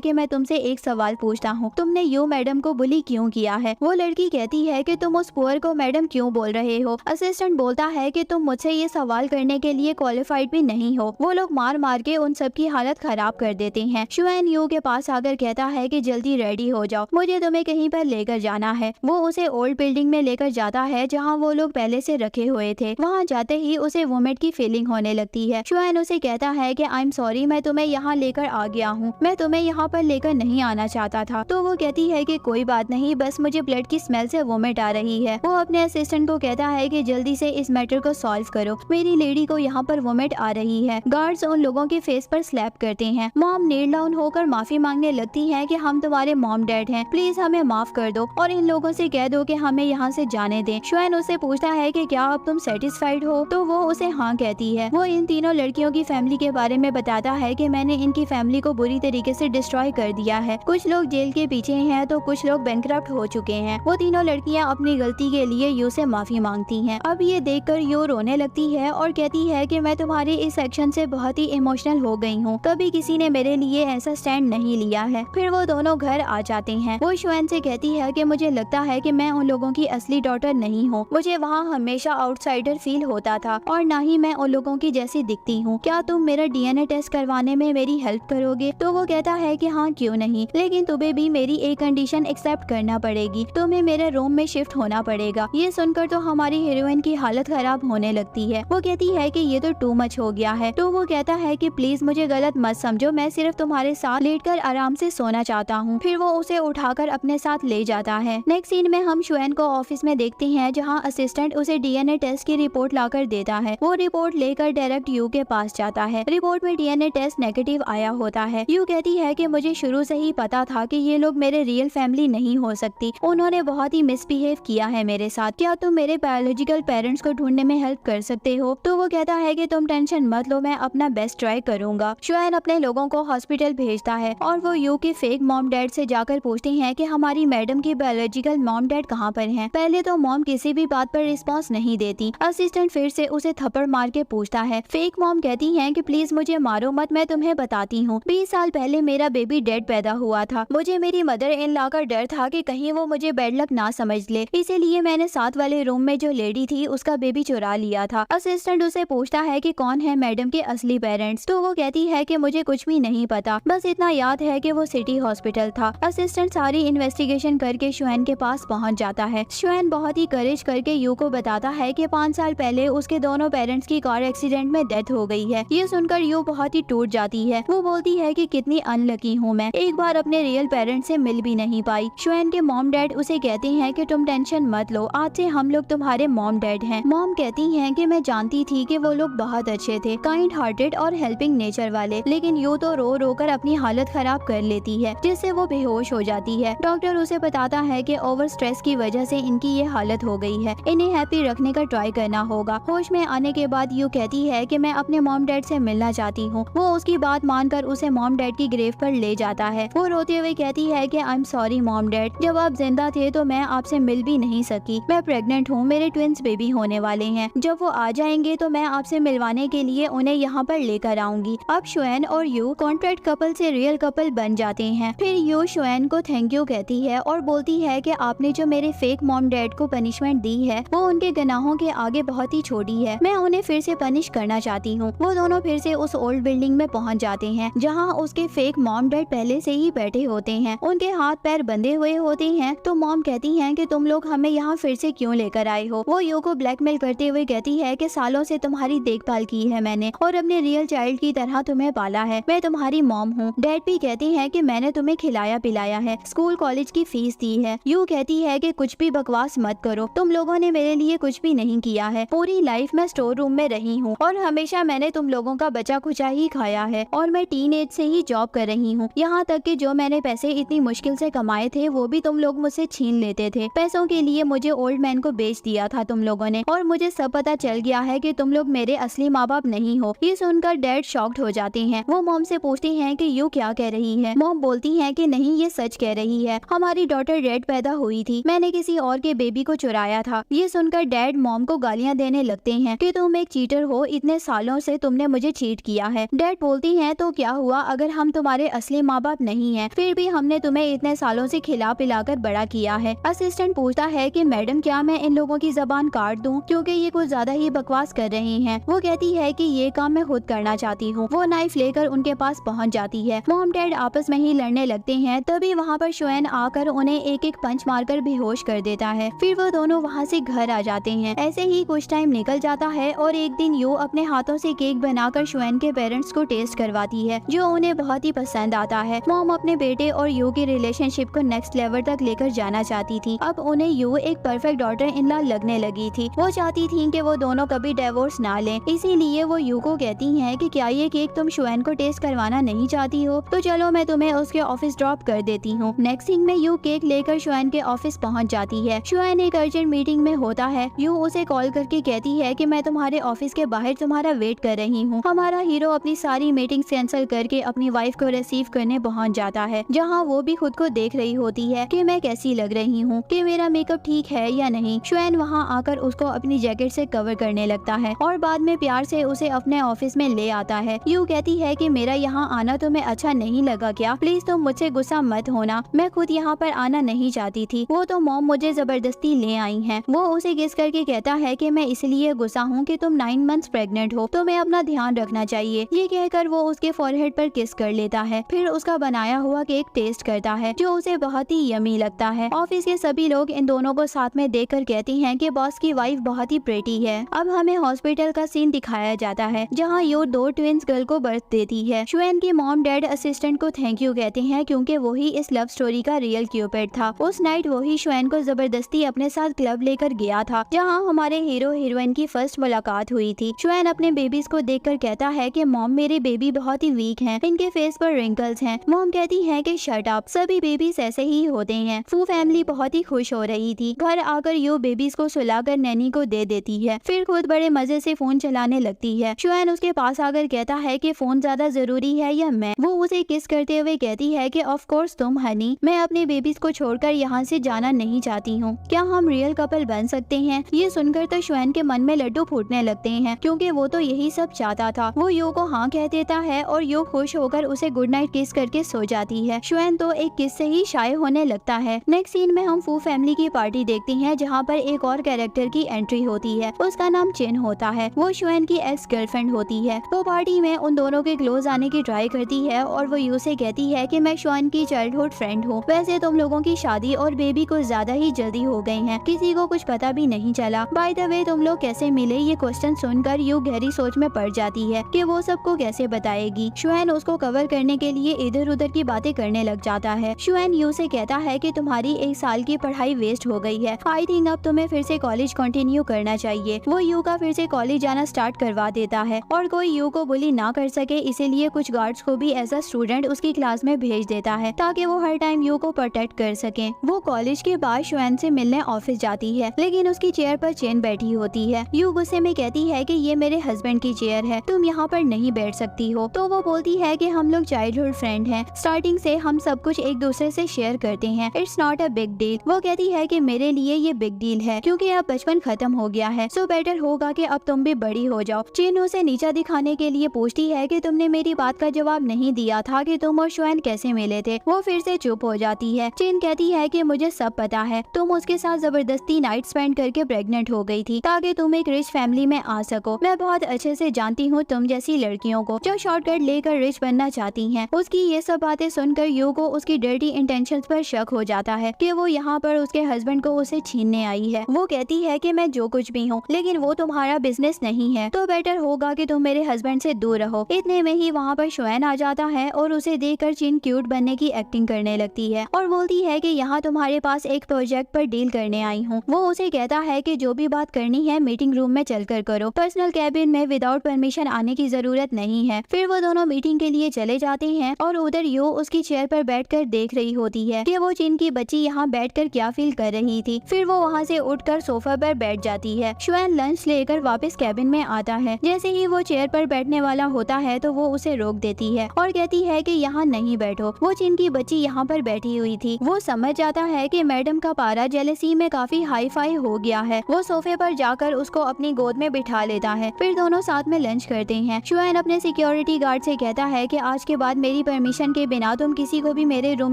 कि मैं तुमसे एक सवाल पूछता हूँ, तुमने यू मैडम को बुली क्यों किया है। वो लड़की कहती है कि तुम उस पुअर को मैडम क्यों बोल रहे हो। असिस्टेंट बोलता है कि तुम मुझसे ये सवाल करने के लिए क्वालिफाइड भी नहीं हो। वो लोग मार मार के उन सब की हालत खराब कर देते हैं। शुएन यू के पास आकर कहता है कि जल्दी रेडी हो जाओ, मुझे तुम्हें कहीं पर लेकर जाना है। वो उसे ओल्ड बिल्डिंग में लेकर जाता है जहाँ वो लोग पहले से रखे हुए थे। वहाँ जाते ही उसे वोमिट की फीलिंग होने लगती है। शुएन उसे कहता है कि आई एम सॉरी, मैं तुम्हें यहाँ लेकर आ गया हूँ, मैं तुम्हें यहाँ पर लेकर नहीं आना चाहता था। तो वो कहती है कि कोई बात नहीं, बस मुझे ब्लड की स्मेल से वोमिट आ रही है। वो अपने असिस्टेंट को कहता है कि जल्दी से इस मैटर को सॉल्व करो, मेरी लेडी को यहाँ पर वोमिट आ रही है। गार्ड्स उन लोगों के फेस पर स्लैप करते हैं। मॉम नील डाउन होकर माफी मांगने लगती है कि हम तुम्हारे मॉम डैड हैं, प्लीज हमें माफ कर दो और इन लोगों से कह दो कि हमें यहाँ से जाने दें। शुएन उससे पूछता है कि क्या अब तुम सेटिस्फाइड हो, तो वो उसे हाँ कहती है। वो इन तीनों लड़कियों की फैमिली के बारे में बताता है कि मैंने इनकी फैमिली को बुरी तरीके से डिस्ट्रॉय कर दिया है। कुछ लोग जेल के पीछे हैं तो कुछ लोग बैंकरप्ट हो चुके हैं। वो तीनों लड़कियां अपनी गलती के लिए यू से माफी मांगती हैं। अब ये देखकर यू रोने लगती है और कहती है कि मैं तुम्हारे इस एक्शन से बहुत ही इमोशनल हो गई हूँ, कभी किसी ने मेरे लिए ऐसा स्टैंड नहीं लिया है। फिर वो दोनों घर आ जाते हैं। वो शुएन से कहती है कि मुझे लगता है कि मैं उन लोगों की असली डॉटर नहीं हूँ, मुझे वहाँ हमेशा आउटसाइडर फील होता था और ना ही मैं उन लोगों की जैसी दिखती हूँ। क्या तुम मेरा डीएनए टेस्ट करवाने में मेरी हेल्प करोगे। तो वो कहता है कि हाँ क्यों नहीं, लेकिन तुम्हें भी मेरी एक कंडीशन एक्सेप्ट करना पड़ेगी, तुम्हें मेरे रूम में शिफ्ट होना पड़ेगा। ये सुनकर तो हमारी हीरोइन की हालत खराब होने लगती है। वो कहती है कि ये तो टू मच हो गया है। तो वो कहता है कि प्लीज मुझे गलत मत समझो, मैं सिर्फ तुम्हारे साथ लेटकर आराम से सोना चाहता हूँ। फिर वो उसे उठाकर अपने साथ ले जाता है। नेक्स्ट सीन में हम शुएन को ऑफिस में देखते हैं जहाँ असिस्टेंट उसे डीएनए टेस्ट की रिपोर्ट लाकर देता है। वो रिपोर्ट लेकर डायरेक्ट यू के पास जाता है। रिपोर्ट में डीएनए टेस्ट नेगेटिव आया होता है। यू कहती है कि मुझे शुरू से ही पता था कि ये लोग मेरे रियल फैमिली नहीं हो सकती, उन्होंने बहुत ही मिसबिहेव किया है मेरे साथ। क्या तुम मेरे बायोलॉजिकल पेरेंट्स को ढूंढने में हेल्प कर सकते हो। तो वो कहता है कि तुम टेंशन मत लो, मैं अपना बेस्ट ट्राई करूंगा। शुएन अपने लोगों को हॉस्पिटल भेजता है और वो यू के फेक मॉम डैड से जाकर पूछते हैं कि हमारी मैडम की बायोलॉजिकल मॉम डैड कहाँ पर हैं। पहले तो मॉम किसी भी बात पर रिस्पॉन्स नहीं देती। असिस्टेंट फिर से उसे थप्पड़ मार के पूछता है। फेक मॉम कहती है कि प्लीज मुझे मारो मत, मैं तुम्हें बताती हूँ। 20 साल पहले मेरा बेबी डेड पैदा हुआ था। मुझे मेरी मदर इन लॉ का डर था कि कहीं वो मुझे बैड लक ना समझ ले, इसीलिए मैंने साथ वाले रूम में जो लेडी थी उसका बेबी चुरा लिया था। असिस्टेंट उसे पूछता है कि कौन है मैडम के असली पेरेंट्स। तो वो कहती है कि मुझे कुछ भी नहीं पता, बस इतना याद है कि वो सिटी हॉस्पिटल था। असिस्टेंट सारी इन्वेस्टिगेशन करके शुएन के पास पहुंच जाता है। शुएन बहुत ही करेज करके यू को बताता है कि 5 साल पहले उसके दोनों पेरेंट्स की कार एक्सीडेंट में डेथ हो गई है। ये सुनकर यू बहुत ही टूट जाती है। वो बोलती है कि कितनी अनलकी हूँ मैं, एक बार अपने रियल पेरेंट्स से मिल भी नहीं पाई। शुएन के मॉम डैड उसे कहते हैं कि तुम टेंशन मत लो, आज से हम लोग तुम्हारे मॉम डैड हैं। मॉम कहती हैं कि मैं जानती थी कि वो लोग बहुत अच्छे थे, काइंड हार्टेड और हेल्पिंग नेचर वाले, लेकिन यू तो रो रो कर अपनी हालत खराब कर लेती है, जिससे वो बेहोश हो जाती है। डॉक्टर उसे बताता है कि ओवर स्ट्रेस की वजह से इनकी ये हालत हो गई है, इन्हें हैप्पी रखने का ट्राई करना होगा। होश में आने के बाद यू कहती है कि मैं अपने मॉम डैड से मिलना चाहती हूँ। वो उसकी बात मानकर उसे मॉम डैड की ग्रेव पर ले जाता है। वो रोते हुए कहती है कि I am sorry mom dad, जब आप जिंदा थे तो मैं आपसे मिल भी नहीं सकी, मैं प्रेग्नेंट हूँ, मेरे ट्विंस बेबी होने वाले हैं। जब वो आ जाएंगे तो मैं आपसे मिलवाने के लिए उन्हें यहाँ पर लेकर आऊंगी। अब शुएन और यू कॉन्ट्रैक्ट कपल से रियल कपल बन जाते हैं। फिर यू शुएन को थैंक यू कहती है और बोलती है कि आपने जो मेरे फेक मॉम डैड को पनिशमेंट दी है वो उनके गुनाहों के आगे बहुत ही छोटी है, मैं उन्हें फिर से पनिश करना चाहती हूँ। वो दोनों फिर से उस ओल्ड बिल्डिंग में पहुँच जाते हैं जहाँ उसके फेक मॉम डैड पहले से ही बैठे होते हैं, उनके हाथ पैर बंधे हुए होते हैं। तो मॉम कहती है कि तुम लोग हमें यहाँ फिर से क्यों लेकर आए हो। वो यू को ब्लैकमेल करते हुए कहती है कि सालों से तुम्हारी देखभाल की है मैंने और अपने रियल चाइल्ड की तरह तुम्हें पाला है, मैं तुम्हारी मॉम हूँ। डैड भी कहते हैं कि मैंने तुम्हें खिलाया पिलाया है, स्कूल कॉलेज की फीस दी है। यू कहती है कि कुछ भी बकवास मत करो, तुम लोगों ने मेरे लिए कुछ भी नहीं किया है, पूरी लाइफ मैं स्टोर रूम में रही हूँ और हमेशा मैंने तुम लोगों का बचा खुचा ही खाया है और मैं टीन एज से ही जॉब कर रही हूँ, यहाँ तक कि जो मैंने पैसे इतनी मुश्किल से कमाए थे वो भी तुम लोग मुझसे छीन लेते थे। पैसों के लिए मुझे ओल्ड मैन को बेच दिया था तुम लोगों ने और मुझे सब पता चल गया है कि तुम लोग मेरे असली माँ बाप नहीं हो। ये सुनकर डैड शॉक्ड हो जाते हैं। वो मॉम से पूछते हैं कि यू क्या कह रही है। मॉम बोलती है कि नहीं ये सच कह रही है, हमारी डॉटर डेड पैदा हुई थी, मैंने किसी और के बेबी को चुराया था। ये सुनकर डैड मॉम को गालियाँ देने लगते हैं कि तुम एक चीटर हो, इतने सालों से तुमने मुझे चीट किया है। डैड बोलती हैं तो क्या हुआ अगर हम तुम्हारे असली माँ बाप नहीं हैं, फिर भी हमने तुम्हें इतने सालों से खिला पिलाकर बड़ा किया है। असिस्टेंट पूछता है कि मैडम क्या मैं इन लोगों की जबान काट दूं क्योंकि ये कुछ ज्यादा ही बकवास कर रही हैं। वो कहती है कि ये काम मैं खुद करना चाहती हूँ। वो नाइफ लेकर उनके पास पहुँच जाती है। मॉम डैड आपस में ही लड़ने लगते हैं। तभी वहाँ पर शोएन आकर उन्हें एक एक पंच मारकर बेहोश कर देता है। फिर वो दोनों वहाँ से घर आ जाते हैं। ऐसे ही कुछ टाइम निकल जाता है और एक दिन यू अपने हाथों से केक बनाकर शोएन के पेरेंट्स को टेस्ट करवाती है, जो उन्हें बहुत ही पसंद आता है। मॉम अपने बेटे और यू की रिलेशनशिप को नेक्स्ट लेवल तक लेकर जाना चाहती थी। अब उन्हें यू एक परफेक्ट डॉटर इन लॉ लगने लगी थी। वो चाहती थी कि वो दोनों कभी डिवोर्स ना लें, इसीलिए वो यू को कहती हैं कि क्या ये केक तुम शोएन को टेस्ट करवाना नहीं चाहती हो, तो चलो मैं तुम्हें उसके ऑफिस ड्रॉप कर देती हूँ। नेक्स्ट सीन में यू केक लेकर शोएन के ऑफिस पहुँच जाती है। शोएन एक अर्जेंट मीटिंग में होता है। यू उसे कॉल करके कहती है कि मैं तुम्हारे ऑफिस के बाहर तुम्हारा वेट कर रही हूँ। हमारा हीरो अपनी सारी मीटिंग कैंसिल करके अपनी वाइफ को रिसीव करने पहुँच जाता है, जहाँ वो भी खुद को देख रही होती है कि मैं कैसी लग रही हूँ, कि मेरा मेकअप ठीक है या नहीं। शोएन वहाँ आकर उसको अपनी जैकेट से कवर करने लगता है और बाद में प्यार से उसे अपने ऑफिस में ले आता है। यू कहती है कि मेरा यहाँ आना तुम्हें अच्छा नहीं लगा क्या? प्लीज तुम मुझसे गुस्सा मत होना, मैं खुद यहाँ पर आना नहीं चाहती थी, वो तो मॉम मुझे जबरदस्ती ले आई हैं। वो उसे किस करके कहता है कि मैं इसलिए गुस्सा हूँ कि तुम 9 मंथ्स प्रेग्नेंट हो, तुम्हें अपना ध्यान रखना चाहिए। ये कहकर वो उसके फॉरहेड पर किस कर लेता है। फिर उसका बनाया हुआ केक टेस्ट करता है, जो उसे बहुत ही यमी लगता है। ऑफिस के सभी लोग इन दोनों को साथ में देखकर कहती हैं कि बॉस की वाइफ बहुत ही प्रेटी है। अब हमें हॉस्पिटल का सीन दिखाया जाता है, जहाँ यो 2 ट्विंस गर्ल को बर्थ देती है। शोएन की मॉम डैड असिस्टेंट को थैंक यू कहते हैं क्योंकि वही इस लव स्टोरी का रियल क्यूपिड था। उस नाइट वही शोएन को जबरदस्ती अपने साथ क्लब लेकर गया था, जहाँ हमारे हीरो हीरोइन की फर्स्ट मुलाकात हुई थी। शोएन अपने बेबीज को देखकर कहता है कि मॉम मेरे बेबी बहुत ही वीक हैं, इनके फेस पर रिंकल्स हैं। मॉम कहती है कि शट अप, सभी बेबीज ऐसे ही होते हैं। फू फैमिली बहुत ही खुश हो रही थी। घर आकर यू बेबीज को सुलाकर नैनी को दे देती है, फिर खुद बड़े मजे से फोन चलाने लगती है। शोएन उसके पास आकर कहता है कि फोन ज्यादा जरूरी है या मैं? वो उसे किस करते हुए कहती है कि ऑफ कोर्स तुम हनी, मैं अपने बेबीज को छोड़कर यहाँ से जाना नहीं चाहती हूँ, क्या हम रियल कपल बन सकते हैं? ये सुनकर तो शोएन के मन में लड्डू फूटने लगते हैं, क्योंकि वो तो यही सब चाहता था। वो यू को हाँ कह देता है और यू खुश होकर उसे गुड नाइट किस करके सो जाती है। शोएन तो एक किस से ही शाय होने लगता है। नेक्स्ट सीन में हम फू फैमिली की पार्टी देखते हैं, जहाँ पर एक और कैरेक्टर की एंट्री होती है। उसका नाम चिन होता है। वो शोएन की एक्स गर्लफ्रेंड होती है। वो पार्टी में उन दोनों के क्लोज आने की ट्राई करती है और वो यू से कहती है कि मैं शोएन की चाइल्डहुड फ्रेंड हूँ। वैसे तुम लोगों की शादी और बेबी कुछ ज्यादा ही जल्दी हो गई है, किसी को कुछ पता भी नहीं चला। बाय द वे तुम लोग कैसे मिले? ये क्वेश्चन सुनकर यू गहरी सोच में पड़ जाती है कि वो सबको कैसे बताएगी। शोएन उसको कवर करने के लिए इधर उधर की बातें करने लग जाता है। शोएन यू से कहता है कि तुम्हारी 1 साल की पढ़ाई वेस्ट हो गई है, आई थिंक अब तुम्हें फिर से कॉलेज कंटिन्यू करना चाहिए। वो यू का फिर से कॉलेज जाना स्टार्ट करवा देता है और कोई यू को बुली ना कर सके, इसीलिए कुछ गार्ड्स को भी एज अ स्टूडेंट उसकी क्लास में भेज देता है, ताकि वो हर टाइम यू को प्रोटेक्ट कर सके। वो कॉलेज के बाद शोएन से मिलने ऑफिस जाती है, लेकिन उसकी चेयर पर चेन बैठी होती है। यू गुस्से में कहती है कि ये मेरे हस्बैंड की चेयर है, तुम यहाँ पर नहीं बैठ सकती हो। तो वो बोलती है कि हम लोग चाइल्डहुड फ्रेंड हैं, स्टार्टिंग से हम सब कुछ एक दूसरे से शेयर करते हैं, it's not a big deal. वो कहती है कि मेरे लिए ये बिग डील है, क्योंकि अब बचपन खत्म हो गया है, सो बेटर होगा कि अब तुम भी बड़ी हो जाओ। चिन उसे नीचा दिखाने के लिए पूछती है कि तुमने मेरी बात का जवाब नहीं दिया था कि तुम और शोएन कैसे मिले थे। वो फिर से चुप हो जाती है। चिन कहती है कि मुझे सब पता है, तुम उसके साथ जबरदस्ती नाइट स्पेंड करके प्रेग्नेंट हो गई थी, ताकि तुम एक रिच फैमिली में आ सको। मैं बहुत अच्छे से जानती हूँ तुम जैसी लड़कियों को, जो शॉर्टकट लेकर रिच बनना चाहती हैं। उसकी ये सब बातें सुनकर यू को उसकी डर्टी इंटेंशंस पर शक हो जाता है कि वो यहाँ पर उसके हस्बैंड को उसे छीनने आई है। वो कहती है कि मैं जो कुछ भी हूँ, लेकिन वो तुम्हारा बिजनेस नहीं है, तो बेटर होगा कि तुम मेरे हस्बैंड से दूर रहो। इतने में ही वहाँ पर शोएन आ जाता है और उसे देखकर चिन क्यूट बनने की एक्टिंग करने लगती है और बोलती है कि यहाँ तुम्हारे पास एक प्रोजेक्ट पर डील करने आई हूँ। वो उसे कहता है कि जो भी बात करनी है मीटिंग रूम में चलकर करो, पर्सनल कैबिन में विदाउट परमिशन आने की जरूरत नहीं है। फिर वो दोनों मीटिंग के लिए चले जाते हैं और उधर यू उसकी चेयर पर बैठकर देख रही होती है कि वो चिन की बच्ची यहाँ बैठकर क्या फील कर रही थी। फिर वो वहाँ से उठकर सोफा पर बैठ जाती है। शोएन लंच लेकर वापस कैबिन में आता है। जैसे ही वो चेयर पर बैठने वाला होता है तो वो उसे रोक देती है और कहती है कि यहाँ नहीं बैठो, वो चिन की बच्ची यहाँ पर बैठी हुई थी। वो समझ जाता है कि मैडम का पारा जेलसी में काफी हाई फाई हो गया है। वो सोफे पर जाकर उसको अपनी गोद में बिठा लेता है। फिर दोनों साथ में लंच करते हैं। शुएन अपने सिक्योरिटी गार्ड से कहता है कि आज के बाद मेरी परमिशन के बिना तुम किसी को भी मेरे रूम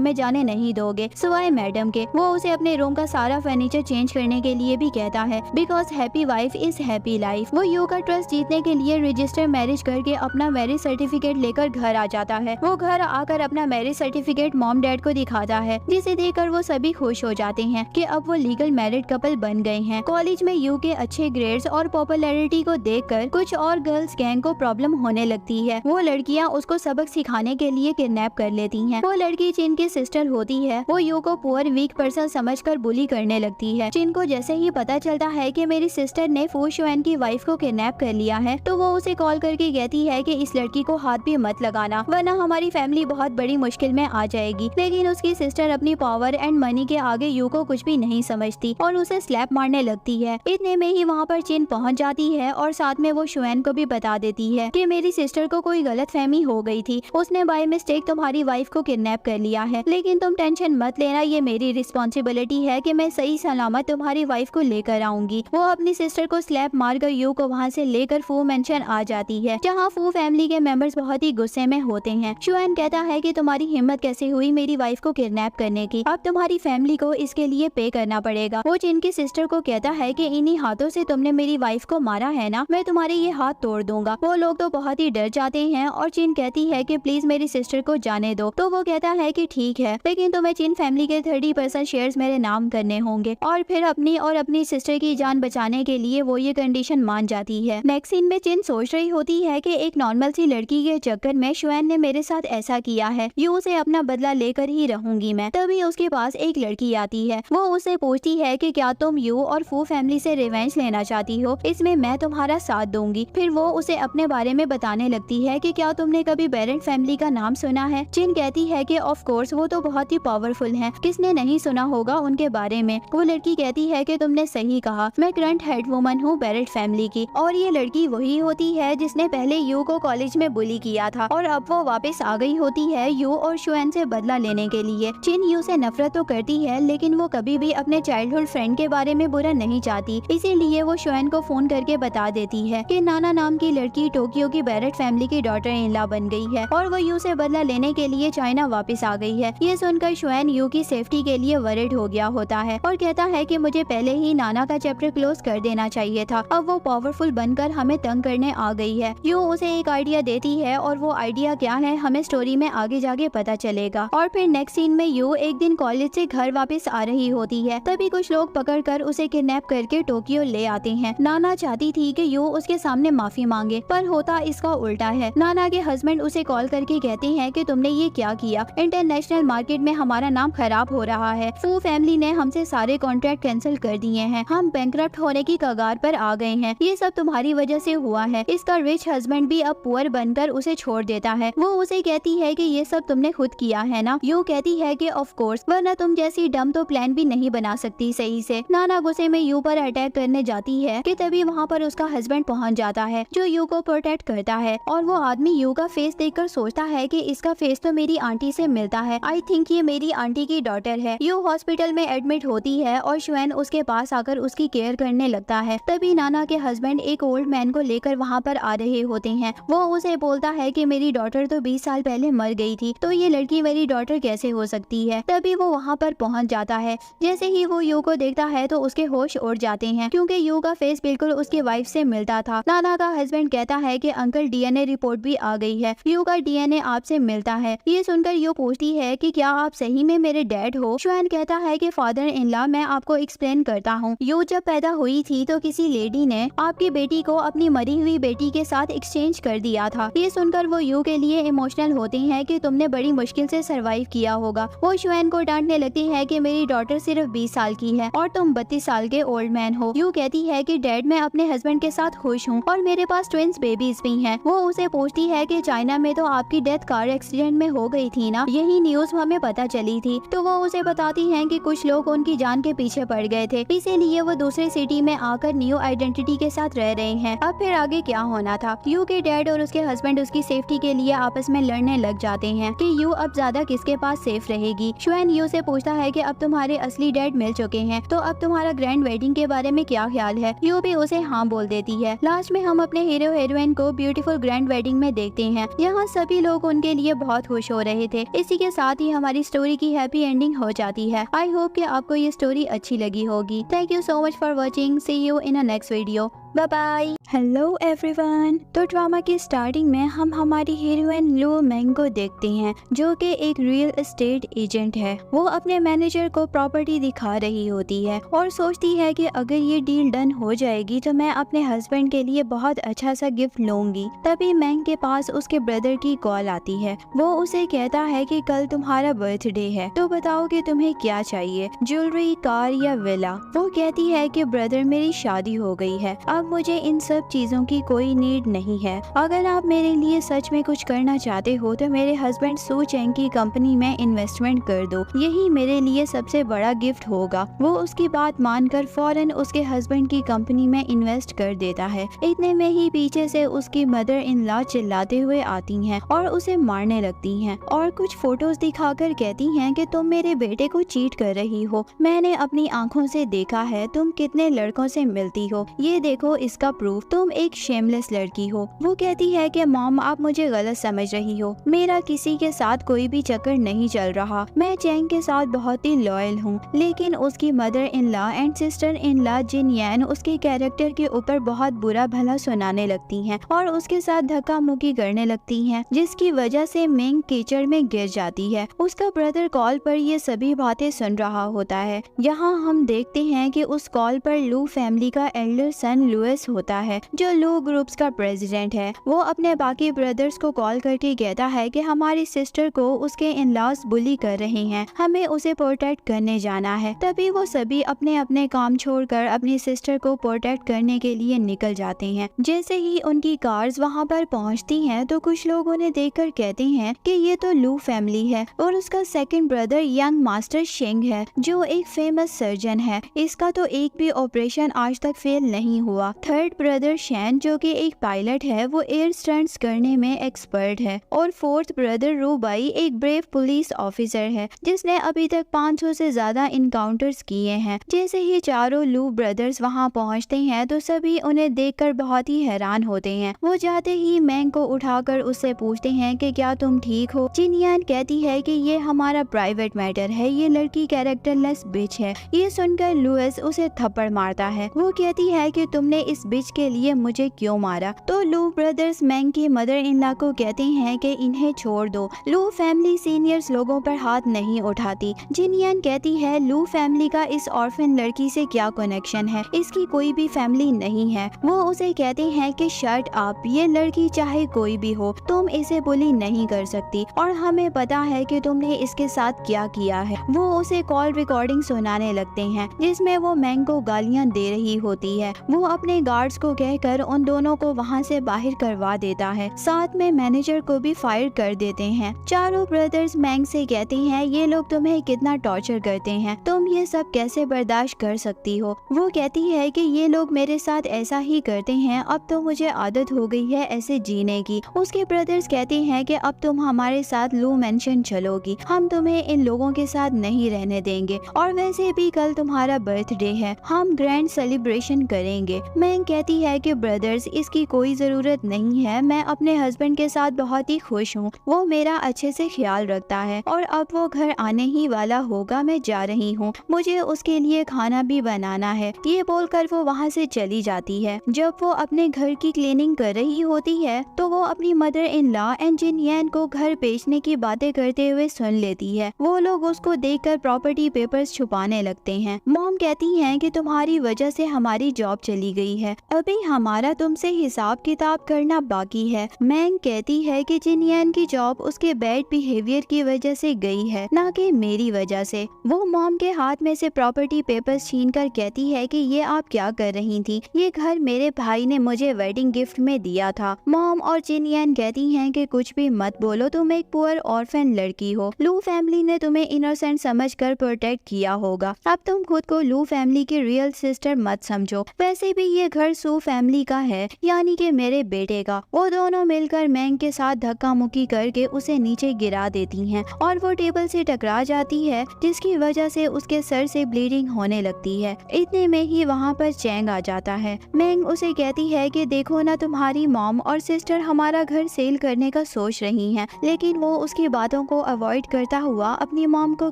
में जाने नहीं दोगे सिवाय मैडम के। वो उसे अपने रूम का सारा फर्नीचर चेंज करने के लिए भी कहता है because happy wife is happy life. वो यू का ट्रस्ट जीतने के लिए रजिस्टर मैरिज करके अपना मैरिज सर्टिफिकेट लेकर घर आ जाता है। वो घर आकर अपना मैरिज सर्टिफिकेट मॉम डैड को दिखाता है, जिसे देखकर वो सभी खुश हो जाते हैं कि अब वो लीगल मैरिड कपल बन गए हैं। कॉलेज में यू के अच्छे ग्रेड्स और पॉपुलैरिटी को देखकर कुछ और गर्ल्स गैंग को प्रॉब्लम होने लगती है। वो लड़कियां उसको सबक सिखाने के लिए किडनैप कर लेती हैं। वो लड़की चिन की सिस्टर होती है। वो यू को पुअर वीक पर्सन समझकर बुली करने लगती है। चिन को जैसे ही पता चलता है कि मेरी सिस्टर ने फू शुएन की वाइफ को किडनैप कर लिया है, तो वो उसे कॉल करके कहती है कि इस लड़की को हाथ भी मत लगाना वरना हमारी फैमिली बहुत बड़ी मुश्किल में आ जाएगी। लेकिन उसकी सिस्टर अपनी पावर एंड मनी के आगे यू को कुछ भी नहीं समझती और उसे स्लैप मारने लगती है। इतने में ही वहाँ पर चिन पहुँच जाती है और साथ में वो शुएन को भी बता देती है कि मेरी सिस्टर को कोई गलतफहमी हो गई थी, उसने बाय मिस्टेक तुम्हारी वाइफ को किडनैप कर लिया है। लेकिन तुम टेंशन मत लेना, ये मेरी रिस्पॉन्सिबिलिटी है कि मैं सही सलामत तुम्हारी वाइफ को लेकर आऊंगी। वो अपनी सिस्टर को स्लैप मारकर यू को वहाँ से लेकर फू मेंशन आ जाती है, जहाँ फू फैमिली के मेंबर्स बहुत ही गुस्से में होते हैं। शुएन कहता है कि तुम्हारी हिम्मत कैसे हुई मेरी वाइफ को किडनैप करने की, अब तुम्हारी फैमिली को इसके लिए पे करना पड़ेगा। वो चिन की सिस्टर को कहता है कि इन्हीं हाथों से तुमने मेरी वाइफ को मारा है ना, मैं तुम्हारे ये हाथ तोड़ दूंगा। वो लोग तो बहुत ही डर जाते हैं और चिन कहती है कि प्लीज मेरी सिस्टर को जाने दो। तो वो कहता है कि ठीक है, लेकिन तुम्हें चिन फैमिली के 30% शेयर्स मेरे नाम करने होंगे। और फिर अपनी सिस्टर की जान बचाने के लिए वो ये कंडीशन मान जाती है। नेक्स्ट सीन में चिन सोच रही होती है कि एक नॉर्मल सी लड़की के चक्कर में शुएन ने मेरे साथ ऐसा किया है, यू से अपना बदला लेकर ही रहूंगी मैं। तभी उसके पास एक लड़की आती है। वो उसे पूछती है कि क्या तुम यू और फू फैमिली से रिवेंज लेना चाहती हो, इसमें मैं तुम्हारा साथ दूंगी। फिर वो उसे अपने बारे में बताने लगती है कि क्या तुमने कभी बेरेंट फैमिली का नाम सुना है। चिन कहती है कि ऑफ कोर्स वो तो बहुत ही पावरफुल हैं, किसने नहीं सुना होगा उनके बारे में। वो लड़की कहती है कि तुमने सही कहा, मैं करंट हेड वुमन हूँ बेरेंट फैमिली की। और ये लड़की वही होती है जिसने पहले यू को कॉलेज में बुली किया था और अब वो वापस आ गई होती है यू और शुएन से बदला लेने के लिए। चिन यू से नफरत तो करती है, लेकिन वो कभी भी अपने चाइल्डहुड फ्रेंड के बारे में बुरा नहीं चाहती, इसीलिए वो शुएन को फोन करके बता देती है कि नाना नाम की लड़की टोक्यो की बेरेंट फैमिली की डॉटर इन लॉ बन गई है और वो यू से बदला लेने के लिए चाइना वापस आ गई है। ये सुनकर शुएन यू की सेफ्टी के लिए वरिड हो गया होता है और कहता है कि मुझे पहले ही नाना का चैप्टर क्लोज कर देना चाहिए था, अब वो पावरफुल बनकर हमें तंग करने आ गई है। यू उसे एक आइडिया देती है और वो आइडिया क्या है हमें स्टोरी में आगे जाके पता चलेगा। और फिर नेक्स्ट सीन में यू एक दिन कॉलेज से घर वापस आ रही होती है, तभी कुछ लोग पकड़कर उसे किडनैप करके टोक्यो ले आते हैं। नाना चाहती थी कि यू उसके सामने माफी मांगे, पर होता इसका उल्टा है। नाना के हस्बैंड उसे कॉल करके कहते हैं कि तुमने ये क्या किया, इंटरनेशनल मार्केट में हमारा नाम खराब हो रहा है, फू फैमिली ने हमसे सारे कॉन्ट्रैक्ट कैंसिल कर दिए हैं, हम बैंकरप्ट होने की कगार पर आ गए हैं, ये सब तुम्हारी वजह से हुआ है। इसका रिच हस्बैंड भी अब पुअर बनकर उसे छोड़ देता है। वो उसे कहती है कि ये सब तुमने खुद किया है ना। यू कहती है कि ऑफ कोर्स, वरना तुम जैसी डम तो प्लान भी नहीं बना सकती सही से। नाना गुस्से में यू पर अटैक करने जाती है कि तभी वहाँ पर उसका हस्बैंड पहुँच जाता है जो यू को प्रोटेक्ट करता है। और वो आदमी यू का फेस देखकर सोचता है कि इसका फेस तो मेरी आंटी से मिलता है, आई थिंक ये मेरी आंटी की डॉटर है। यू हॉस्पिटल में एडमिट होती है और शुएन उसके पास आकर उसकी केयर करने लगता है। तभी नाना के हस्बैंड एक ओल्ड मैन को लेकर वहाँ पर आ रहे होते हैं। वो उसे बोलता है कि मेरी डॉटर तो 20 साल पहले मर गई थी, तो ये लड़की मेरी डॉटर कैसे हो सकती है। तभी वो वहाँ पर पहुँच जाता है। जैसे ही वो यू को देखता है तो उसके होश उड़ जाते हैं, क्योंकि यू का फेस बिल्कुल उसकी वाइफ से मिलता था। नाना का हस्बैंड कहता है कि अंकल डीएनए रिपोर्ट भी आ गई है, यू का डीएनए आपसे मिलता है। ये सुनकर यू पूछती है कि क्या आप सही में मेरे डैड हो। शुएन कहता है कि फादर इन लॉ, मैं आपको एक्सप्लेन करता हूँ। यू जब पैदा हुई थी तो किसी लेडी ने आपकी बेटी को अपनी मरी हुई बेटी के साथ एक्सचेंज कर दिया था। ये सुनकर वो यू के लिए इमोशनल होती हैं कि तुमने बड़ी मुश्किल से सरवाइव किया होगा। वो शुएन को डांटने लगती है कि मेरी डॉटर सिर्फ 20 साल की है और तुम 32 साल के ओल्ड मैन हो। यू कहती है कि डैड, मैं अपने हस्बैंड के साथ खुश हूँ और मेरे पास ट्विंस बेबीज भी हैं। वो उसे पूछती है कि चाइना में तो आपकी डेथ कार एक्सीडेंट में हो गई थी ना, यही न्यूज हमें पता चली थी। तो वो उसे बताती हैं कि कुछ लोग उनकी जान के पीछे पड़ गए थे, इसीलिए वो दूसरे सिटी में आकर न्यू आइडेंटिटी के साथ रह रहे हैं। अब फिर आगे क्या होना था। यू के डैड और उसके हस्बैंड उसकी सेफ्टी के लिए आपस में लड़ने लग जाते हैं कि यू अब ज्यादा किसके पास सेफ रहेगी। शुएन यू से पूछता है कि अब तुम्हारे असली डैड मिल चुके हैं, तो अब तुम्हारा ग्रैंड वेडिंग के बारे में क्या ख्याल है। यू भी उसे हाँ बोल देती है। लास्ट में हम अपने हीरो हीरोइन को ब्यूटीफुल ग्रैंड वेडिंग में देखते हैं। यहाँ सभी लोग उनके लिए बहुत खुश हो रहे थे। इसी के साथ ही हमारी स्टोरी की हैप्पी एंडिंग हो जाती है। आई होप कि आपको ये स्टोरी अच्छी लगी होगी। Thank you so much for watching. See you in a next video. Bye bye. Hello everyone. तो ड्रामा की स्टार्टिंग में हम हमारी हीरोइन लू मेंग को देखते हैं, जो कि एक रियल एस्टेट एजेंट है। वो अपने मैनेजर को प्रॉपर्टी दिखा रही होती है और सोचती है कि अगर ये डील डन हो जाएगी तो मैं अपने हस्बैंड के लिए बहुत अच्छा सा गिफ्ट लूंगी। तभी मेंग के पास उसके ब्रदर की कॉल आती है। वो उसे कहता है कि कल तुम्हारा बर्थडे है, तो बताओ कि तुम्हें क्या चाहिए, ज्वेलरी, कार या विला। वो कहती है कि ब्रदर मेरी शादी हो गई है, अब मुझे इन सब चीजों की कोई नीड नहीं है। अगर आप मेरे लिए सच में कुछ करना चाहते हो तो मेरे हस्बैंड सू चेंग की कंपनी में इन्वेस्टमेंट कर दो, यही मेरे लिए सबसे बड़ा गिफ्ट होगा। वो उसकी बात मानकर फौरन उसके हस्बैंड की कंपनी में इन्वेस्ट कर देता है। इतने में ही पीछे से उसकी मदर इन लॉ चिल्लाते हुए आती हैं और उसे मारने लगती हैं और कुछ फोटोज दिखाकर कहती हैं कि तुम मेरे बेटे को चीट कर रही हो। मैंने अपनी आंखों से देखा है तुम कितने लड़कों से मिलती हो, ये देखो इसका प्रूफ, तुम एक शेमलेस लड़की हो। वो कहती है कि मॉम आप मुझे गलत समझ रही हो, मेरा किसी के साथ कोई भी चक्कर नहीं चल रहा। मैं चैंग के साथ बहुत ही लॉयल हूँ, लेकिन उसकी mother in law and sister in law जिन यान उसके कैरेक्टर के ऊपर बहुत बुरा भला सुनाने लगती हैं और उसके साथ धक्का मुक्की करने लगती हैं, जिसकी वजह से मेंग कीचड़ में गिर जाती है। उसका ब्रदर कॉल पर ये सभी बातें सुन रहा होता है। यहाँ हम देखते हैं कि उस कॉल पर लू फैमिली का एल्डर सन लुइस होता है, जो लू ग्रुप्स का प्रेसिडेंट है। वो अपने बाकी ब्रदर्स को कॉल करके कहता है कि हमारी सिस्टर को उसके इन-लॉज बुली कर रहे हैं, हमें उसे प्रोटेक्ट करने जाना है। तभी वो सभी अपने अपने काम छोड़कर अपनी सिस्टर को प्रोटेक्ट करने के लिए निकल जाते हैं। जैसे ही उनकी कार्स वहाँ पर पहुँचती हैं तो कुछ लोग उन्हें देखकर कहते हैं कि ये तो लू फैमिली है और उसका सेकंड ब्रदर यंग मास्टर शेंग है, जो एक फेमस सर्जन है। इसका तो एक भी ऑपरेशन आज तक फेल नहीं हुआ। थर्ड ब्रदर शैन, जो कि एक पायलट है, वो एयर स्टंट्स करने में एक्सपर्ट है। और फोर्थ ब्रदर रूबाई एक ब्रेव पुलिस ऑफिसर है, जिसने अभी तक 500 से ज्यादा इनकाउंटर्स किए हैं। जैसे ही चारों लू ब्रदर्स वहां पहुंचते हैं तो सभी उन्हें देखकर बहुत ही हैरान होते हैं। वो जाते ही मैंग को उठाकर उससे पूछते हैं कि क्या तुम ठीक हो। जिनयान कहती है कि ये हमारा प्राइवेट मैटर है, ये लड़की कैरेक्टरलेस बिच है। ये सुनकर लुइस उसे थप्पड़ मारता है। वो कहती है कि तुमने इस बिच के लिए मुझे क्यों मारा। तो लू ब्रदर्स मैंग की मदर इन लॉ को कहते हैं कि इन्हें छोड़ दो, लू फैमिली सीनियर्स लोगों पर हाथ नहीं उठाती। जिनयान कहती है लू फैमिली का इस ऑर्फन लड़की से क्या कनेक्शन है, इसकी कोई भी फैमिली नहीं है। वो उसे कहते हैं कि शट अप, ये लड़की चाहे कोई भी हो, तुम इसे बुली नहीं कर सकती और हमें पता है कि तुमने इसके साथ क्या किया है। वो उसे कॉल रिकॉर्डिंग सुनाने लगते हैं, जिसमें वो मैंग को गालियां दे रही होती है। वो अपने गार्ड्स को कहकर उन दोनों को वहां से बाहर करवा देता है, साथ में मैनेजर को भी फायर कर देते हैं। चारों ब्रदर्स मैंग से कहते हैं ये लोग तुम्हें कितना टॉर्चर करते हैं, तुम ये सब कैसे बर्दाश्त कर सकती हो। वो कहती है कि ये लोग मेरे साथ ऐसा ही करते हैं, अब तो मुझे आदत हो गई है ऐसे जीने की। उसके ब्रदर्स कहते हैं कि अब तुम हमारे साथ लू मेंशन चलोगी, हम तुम्हें इन लोगों के साथ नहीं रहने देंगे और वैसे भी कल तुम्हारा बर्थडे है, हम ग्रैंड सेलिब्रेशन करेंगे। मैंग कहती है कि ब्रदर्स इसकी कोई जरूरत नहीं है, मैं अपने हस्बैंड के साथ बहुत ही खुश हूँ, वो मेरा अच्छे से ख्याल रखता है और अब वो घर आने ही वाला होगा, मैं जा रही हूँ, मुझे उसके लिए खाना भी बनाना है। ये बोलकर वो वहाँ से चली जाती है। जब वो अपने घर की क्लीनिंग कर रही होती है तो वो अपनी मदर इन लॉ एंड जिनयान को घर बेचने की बातें करते हुए सुन लेती है। वो लोग उसको देखकर प्रॉपर्टी पेपर्स छुपाने लगते हैं। मॉम कहती हैं कि तुम्हारी वजह से हमारी जॉब चली गई है, अभी हमारा तुमसे हिसाब किताब करना बाकी है। मैंग कहती है कि जिनयान की जॉब उसके बैड बिहेवियर की वजह से गई है, ना कि मेरी वजह से। वो मॉम के हाथ में से प्रॉपर्टी पेपर्स छीनकर कहती है कि ये आप क्या कर रही थी, ये घर मेरे भाई ने मुझे वेडिंग गिफ्ट में दिया था। मॉम और जिनयान कहती हैं कि कुछ भी मत बोलो, तुम एक पुअर ऑर्फन लड़की हो, लू फैमिली ने तुम्हें इनोसेंट समझकर प्रोटेक्ट किया होगा, अब तुम खुद को लू फैमिली की रियल सिस्टर मत समझो। वैसे भी ये घर सू फैमिली का है, यानी कि मेरे बेटे का। वो दोनों मिलकर मैंग के साथ धक्का मुक्की करके उसे नीचे गिरा देती हैं और वो टेबल से टकरा जाती है, जिसकी वजह से उसके सर से ब्लीडिंग होने लगती है। इतने में ही वहाँ पर चैंग आ जाता है। मैंग उसे कहती है कि देखो ना, तुम्हारी मॉम और सिस्टर हमारा घर सेल करने का सोच रही हैं, लेकिन वो उसकी बातों को अवॉइड करता हुआ अपनी मॉम को